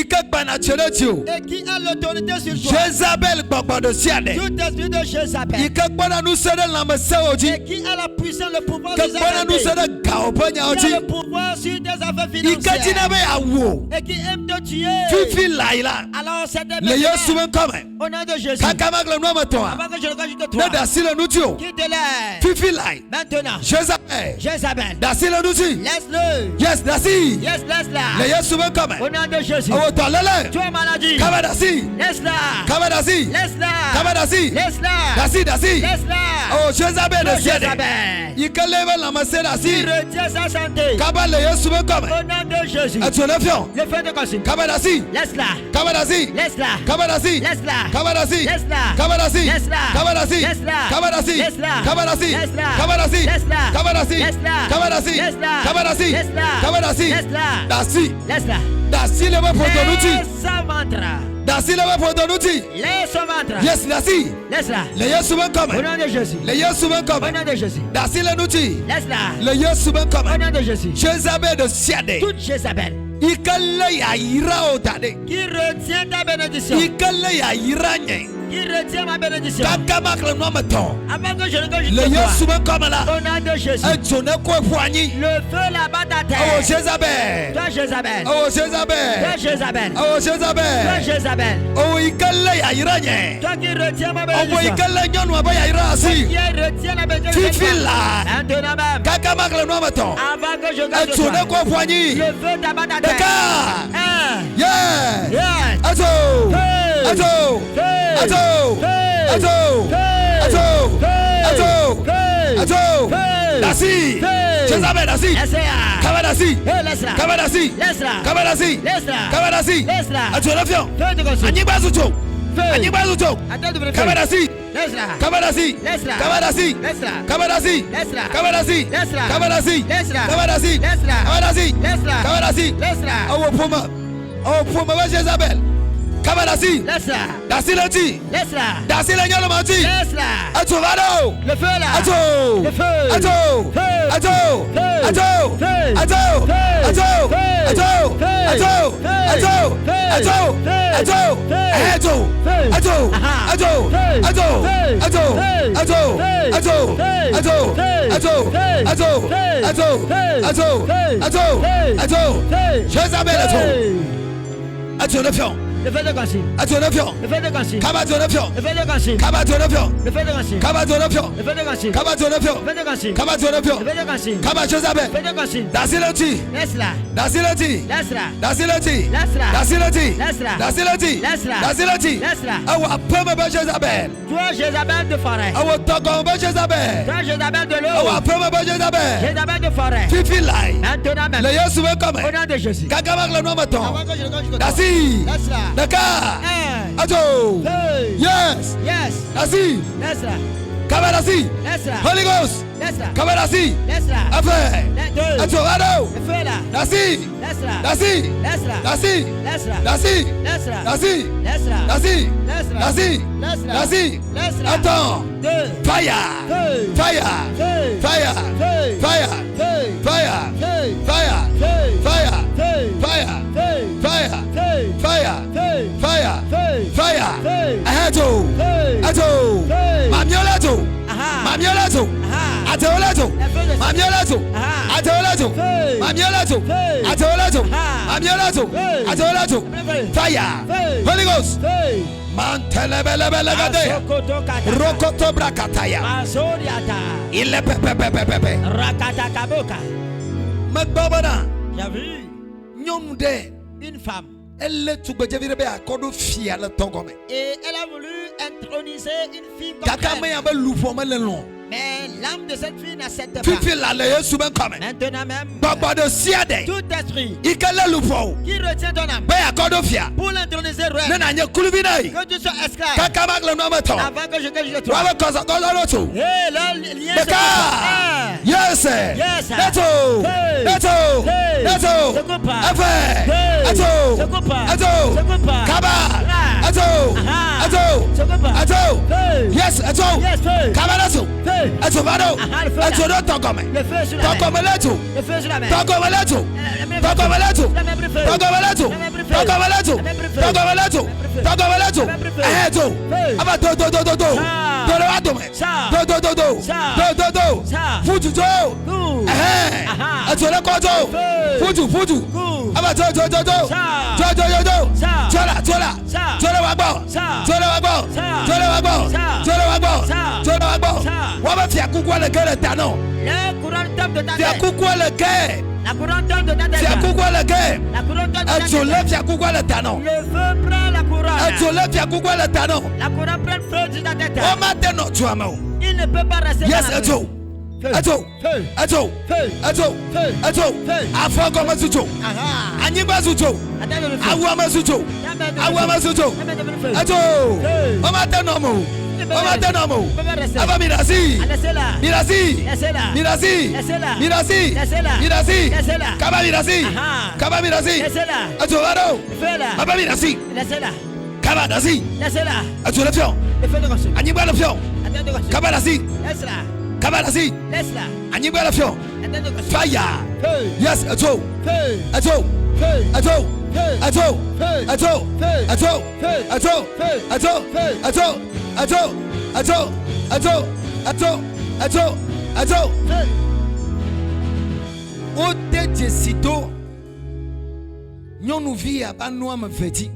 et qui a l'autorité sur toi, tout esprit de Jézabel et qui a la puissance, le pouvoir sur tes affaires financières et qui aime te tuer. Alors c'est des au nom de Jésus, avant que je le rajoute de toi, qui te lève maintenant. Jézabel, laisse-le. Yes, laisse-la. Au nom de Jésus, tu es maladie. Laisse-la. Laisse-la. Oh, Jézabel, Il retient sa santé. Au nom de Jésus, le feu de consume. Laisse-la. Dasi le poto nuti. Laisse son ventre. Yes, dasi. Laisse-la. Le Yesu ben Au comme. nom de Jésus. Le Yesu ben Au comme. nom de Jésus. Dasi le nuti. Laisse-la. Le Yesu ben Au comme. nom de Jésus. Jézabel de Siade. Toute Jézabel Ikale ya ira otade. qui retient ta bénédiction. Ikale ya ira nye. Qui retient ma bénédiction. Kakamak le nom meton. Avant que je ne Le te Yesu vois. ben comme là. Au nom de Jésus. Ejone ko poigny. Le feu là-bas ta Oh terre. Jézabel. Toi Jézabel. Oh Toi Jézabel. Jézabel. Oh Toi Jézabel. Jézabel. Oh ikale ya ira nye. Toi qui retiens ma Oh bénédiction. ikale nyonu aba ya ira asi. Qui retient la bénédiction. de Fifi cette là. femme. Maintenant même. Kakamak le nom meton. Avant que je ne te Ejone vois. ko poigny. Le feu là-bas ta terre. Deka. Un. Yeah. Yes. Ato. Hey. Ato. Hey. Ato. Hey. Ato. Hey. Ato. Hey. Ato. Hey. Ato. Hey. Dasi. Hey. Jézabel dasi. Laisse-la. Kabadasi. Hey, laisse-la. Kabadasi. Laisse-la. Kabadasi. Laisse-la. Kabadasi. Laisse-la. Ato lafion. Feu de conscience. Anyigba zuto. Feu. Anyigba zuto. Attends de me Kabadasi. Laisse-la. Kabadasi. Laisse-la. Kabadasi. Laisse-la. Kabadasi. Laisse-la. Kabadasi. Laisse-la. Kabadasi. Laisse-la. Kabadasi. Laisse-la. Kabadasi. Laisse-la. Kabadasi. Laisse-la. Awo poma. Awo poma wa Jézabel. Kabadasi. Laisse-la. Dasi lenti. Laisse-la. Dasi le nyolo manti. Laisse-la. Ato vado. Le feu là. Ato. Le feu. Ato. Feu. Ato. Feu. Ato. Feu. Ato. Feu. Ato. Feu. Ato. Feu. Ato. Feu. Ato. Feu. Ato. Feu. Ato. Feu. Ato. Feu. Ato. Aha. Ato. Feu. Ato. Feu. Ato. Feu. Ato. Feu. Ato. Feu. Ato. Feu. Ato. Feu. Ato. Feu. Ato. Feu. Ato. Feu. Ato. Feu. Ato. Feu. Jézabel ato. Feu. Ato ne fion. Le feu de consigne. Ato ne fion. Le feu de consigne. Kaba ato ne fion. Le feu de consigne. Kaba ato ne fion. Le feu de consigne. Kaba ato ne fion. Le feu de consigne. Kaba ato ne fion. Le feu de consigne. Kaba ato ne fion. Le feu de consigne. Kaba Jézabel. Le feu de consigne. Dasi lenti. Laisse-la. Dasi lenti. Laisse-la. Dasi lenti. Laisse-la. Dasi lenti. Laisse-la. Dasi lenti. Laisse-la. Dasi lenti. Laisse-la. Awa pema ba Jézabel. Toi, Jézabel de forêt. Awa togon ba Jézabel. Toi, Jézabel de Awa l'eau. pema ba Jézabel. Jézabel de forêt. Fifi lai. Maintenant Le même. Yesu be Au comme. nom de Jésus. Kakamak le nom meton. Avant que je ne te vois. Dasi. Laisse-la. Daka. Un. Ato. Deux. Yes. Yes. Dasi. Laisse-la. Kaba dasi. Laisse-la. Holy Ghost. Laisse-la. Kaba dasi. Laisse-la. Affaire. Deux. Ato ado. Le feu là. Dasi. Laisse-la. Dasi. Laisse-la. Dasi. Laisse-la. Dasi. Laisse-la. Dasi. Laisse-la. Dasi. Laisse-la. Dasi. Laisse-la. Dasi. Laisse-la. Attends. Deux. Fire. Feu. Fire. Feu. Fire. Feu. Fire. Feu. Fire. Feu. Fire. Feu. Fire. Feu. Fire. Feu. Fire. Feu. Fire. Feu. Fire. Feu. Fire. Feu. Aheto. Feu. Ato. Feu. Mamioleto. Aha. Mamioleto. Aha. Ateoleto. Le feu de Mamioleto. Aha. Ateoleto. Feu. Mamioleto. Feu. Ateoleto. Aha. Mamioleto. Feu. Ateoleto. Feu. Fire. Feu. Holy Ghost. Feu. Mantelebelebelebede. Asokoto kata. Rokoto brakataya. Mazoriata. Il est pepepepepepe. Rakata kaboka. Magbabana. J'ai vu Nyom de. une femme Elle est tout bejevirebe akodo fia le tongome. et elle a voulu introniser une fille comme Kaka me reine. yabe lufome le long. Mais l'âme de cette fille n'accepte pas. Fifi la le Yesu ben come. Maintenant même, Baba de siade. tout esprit Ikele lufo. qui retient ton âme Be akodo fia. pour l'introniser reine, Nena nye kulubinai. que tu sois esclave Kaka mak le nom meton. avant que je te toi. Wabe kosa kosa lotu. Et le lien se Deka. coupe. Yes. Yes. Neto. Hey. Neto. Hey. Neto. Se coupe. Efe. Hey. Ato. Se coupe. Ato. Se coupe. Kaba. Ah. Ato. Aha. Ato. Se coupe. Ato. Hey. Yes. Ato. Yes, feu. Kaba naso. Feu. Ato vado. Aha, le feu là. Ato do tongome. Le feu sur la mer. Tongome letu. Le feu sur la mer. Tongome letu. La Tongome letu. même feu. Tongome letu. La même feu. Tongome letu. La même feu. Tongome letu. La même feu. Tongome letu. La même feu. Eto. Feu. Aba do. Ça. Do le wadome. Ça. Do. Ça. Do. Ça. Futu do. Coup. Aha. Ato le koto. Feu. Futu. Coup. Aba do. Ça. Do. Ça. Tola. Ça. Tola wagbo. Ça. Tola wagbo. Ça. Tola wagbo. Ça. Tola wagbo. Ça. Tola wagbo. Ça. Waba fia kukwa le kele tano. La couronne tombe de ta Fia tête. kukwa le ke. La couronne tombe de ta tête. Fia kukwa le ke. La couronne tombe de ta Ato le tête. fia kukwa le tano. Le feu prend la couronne. Ato le fia kukwa le tano. La couronne prend le feu sur ta tête. O ma te no tuama o. Il ne peut pas rester Yes, dans la ato. Feu. Ato. Feu. Ato. Feu. Ato. Feu. Ato. Feu. Afọ goma suto. Aha. Anyigba suto. Attends le feu. Awama suto. Awama suto. Feu. Ato. Feu. O ma te no mo. O ma te no mo. Il ne peut pas rester. Aba mirasi. Laissez-la. Mirasi. Laissez-la. Mirasi. Laissez-la. Mirasi. Laissez-la. Mirasi. Laissez-la. Kaba mirasi. Aha. Kaba mirasi. Laissez-la. Ato wado. Feu là. Aba mirasi. Laissez-la. Kabadasi. Laissez-la. Atulefio. Le feu de consommer. Anyibalefio. Attends de consommer. Kabadasi. Laisse-la. Kabadasi. Laisse-la. Anyibalefio. Attends de consommer. Fire. Feu. Yes, ato. Feu. Ato. Feu. Ato. Feu. Ato. Feu. Ato. Feu. Ato. Feu. Ato. Feu. Ato. Feu. Ato. Ato. Ato. Ato. Ato. Ato. Ato. Feu. Ode Jesito. Nyɔnuvi aba nu ame vedi.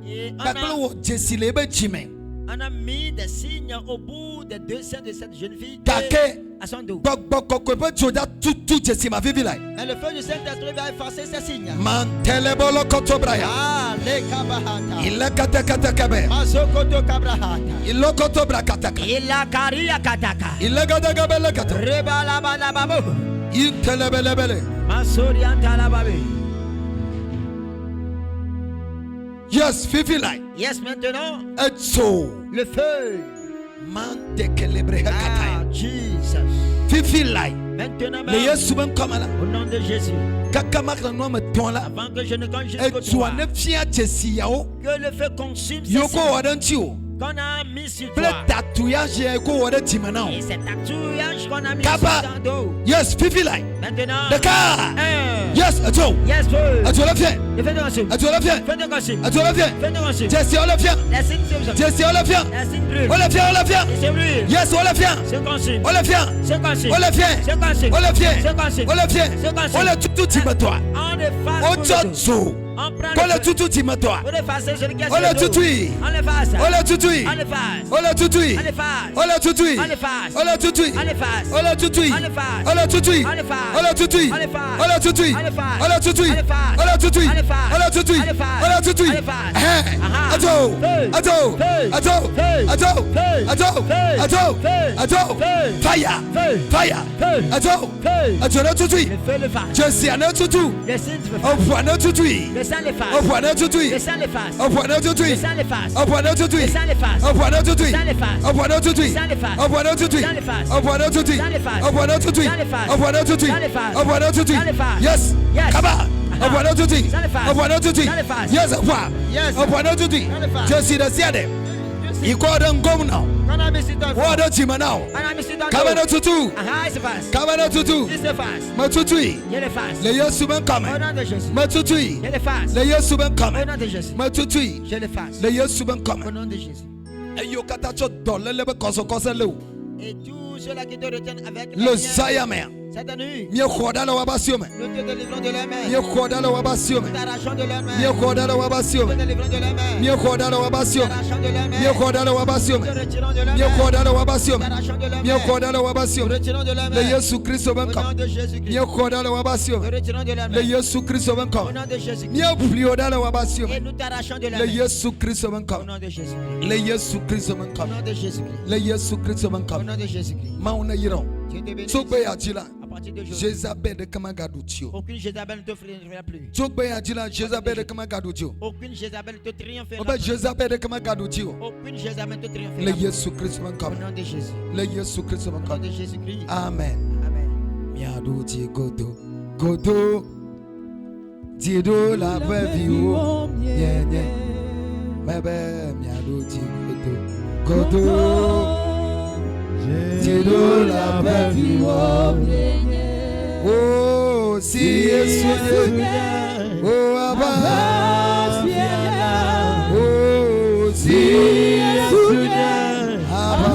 Et Kakple wo dzesi le ebe dzime. on a mis des signes au bout des deux seins de cette jeune fille Gake et à son dos. gbɔgbɔ kɔkɔe ƒe dzoda tutu dzesi ma vivi lae. Mais le feu du Saint-Esprit va effacer ces signes. Mantelebolo kotobraya. Ah, les kabahata. Ile katakatakabe. Masokoto kabrahata. Ilo kotobra kataka. Il a karia kataka. Ile gadagabele kata. Reba la bana babo. Intelebelebele. Masori antala babe. Yes, vivi lae. Yes, maintenant, Etso. le feu. Mantekelebre Ah, kataya. Jesus. Vivi lae. Maintenant, Le Yesu ben komala. au nom de Jésus. Kaka makla no me ton la. Avant que je ne compte jusqu'au Etso toit, ne fia dzesi yawo. que le feu consume ces Yoko signes wadanti o. qu'on a mis sur Ble toi. tatouage ko wada timana Et o. cet tatouage qu'on a mis Kaba. sur ton dos. Yes, vivi lae. Maintenant, Deka. un. Yes, etso. Yes, feu. Etso le fien. Le feu de consume. Etso le fien. Feu de consume. Etso le fien. Feu de consume. Jesse on le fien. La signe se Jesse on le fien. La signe brûle. On le fien, on le fien. Et se brûle. Yes, on le fien. Se consume. On le fien. Se consume. On le fien. Se consume. On le fien. Se consume. On le fien. Se consume. On le tutu timatoa. On efface On tout le dos. tchotso. On prend On le le feu. tutu timatoa. On efface celui qui est On sur le le dos. tutui. On l'efface. On le tutui. On l'efface. On le tutui. On l'efface. On le tutui. On l'efface. On le tutui. On l'efface. On le tutui. On l'efface. On le tutui. On l'efface. On le tutui. On l'efface. On le tutui. On l'efface. On le tutui. On l'efface. On le tutui. On l'efface. On le tutui. On l'efface. On le tutui. On l'efface. Eh. Aha. Ato. Feu. Ato. Feu. Ato. Feu. Ato. Feu. Ato. Feu. Ato. Feu. Ato. Feu. Fire. Feu. Fire. Feu. Ato. Feu. Ato le tutui. Le feu l'efface. Jesse ane tutu. Le signe se Au fait. point de tutui. Le sang l'efface. Au point de tutui. Le sang l'efface. Au point de tutui. Le sang l'efface. Au point de tutui. Le sang l'efface. Au point de tutui. Le sang l'efface. Au point de tutui. Le sang l'efface. Au point de tutui. Le sang l'efface. Au point de tutui. Le sang l'efface. Au point de tutui. Le sang l'efface. Au point de tutui. Le sang l'efface. Au point de tutui. Le sang l'efface. Yes. Yes. Kaba. Aha. Au point de tutui. Le sang l'efface. Au point de tutui. Le sang l'efface. Yes. Quoi? Yes. Au point de tutui. Le sang l'efface. Je suis de siade. Il croit dans gomme now. On a mis sur ton What dos. de tima now? On a mis sur ton Kaba dos. de tutu. Aha, il s'efface. Kaba de tutu. Il s'efface. Ma tutui. Je l'efface. Le Yesu ben Au kame. nom de Jésus. Ma tutui. Je l'efface. Le Yesu ben Au kame. nom de Jésus. Ma tutui. Je l'efface. Le Yesu ben Au kame. nom de Jésus. Eyo kata tso dɔlɛ lɛ bɛ kɔsɔkɔsɔ lɛ o. Et tous ceux-là qui te retiennent avec la Le mienne, zaya mɛ. cette nuit, Mie xɔ da la waba si o mɛ. nous te délivrons de leurs mains. Mie xɔ da la waba si o Nous mɛ. t'arrachons de leurs mains. Mie xɔ da la waba si o Nous te mɛ. délivrons de leurs mains. Mie xɔ da la waba si o Nous mɛ. t'arrachons de leurs mains. Mie xɔ da la waba si o Nous te mɛ. retirons de leurs Mie mains. xɔ da la waba si o Nous mɛ. t'arrachons de leurs Mie mains. xɔ da la waba si o Nous mɛ. retirons de leurs Le mains. Yesu Kristo bɛ Au nom kama. de Jésus-Christ. Mie xɔ da la waba si o Nous mɛ. retirons de leurs Le mains. Yesu Kristo bɛ Au kama. nom de Jésus-Christ. Mie pli o da la waba si o Et mɛ. nous t'arrachons de leurs Le mains. Yesu Kristo bɛ Au kama. nom de Jésus-Christ. Le Yesu Kristo bɛ Au kama. nom de Jésus-Christ. Le Yesu Kristo bɛ Au kama. nom de Jésus-Christ. Maaw na yirɔ. Dieu te bénisse. Tsogbe ya ji la. À partir d'aujourd'hui, Jezabel de kama gadu ti o. aucune Jézabel ne te freinera plus. Tsogbe ya ji la. Jezabel de kama gadu ti o. Aucune Jézabel ne te triomphera Oba plus. Jezabel de kama gadu ti o. Aucune Jézabel ne te triomphera Le plus. Yesu Kristo bɛ Au kama. nom de Jésus. Le Yesu Kristo bɛ Au nom kama. de Jésus-Christ. Amen. Amen. Miado ti godo. Godo. Dido la bevi o. Nye nye. Mebe miado ti godo. Godo. Dido la bevi o. Oh, si Yesu ye. Oh, Abba. Oh, si Yesu ye. Abba.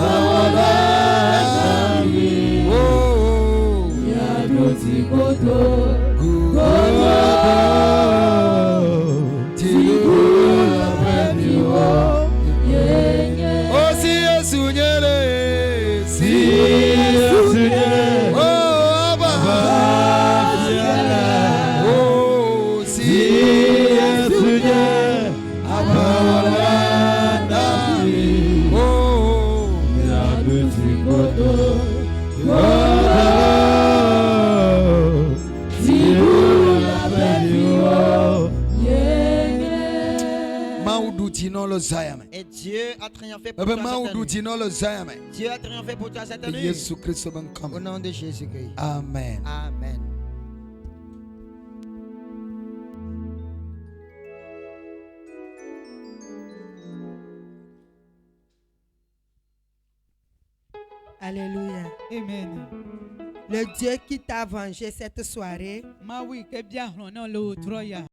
Oh, godo. Dido la bevi o. Oh, si Yesu ye. Si Yesu ye. Oh, Abba. Oh, si Yesu ye. Abba. Maudu tino lo zayame. Et Dieu a triomphé pour Ebe toi maudu cette nuit. tino lo zayame. Dieu a triomphé pour toi cette nuit. Yesu Kristo ben Au kama. nom de Jésus-Christ. Amen. Amen. Alléluia. Amen. Le Dieu qui t'a vengé cette soirée Maui ke bia hlono lo troya.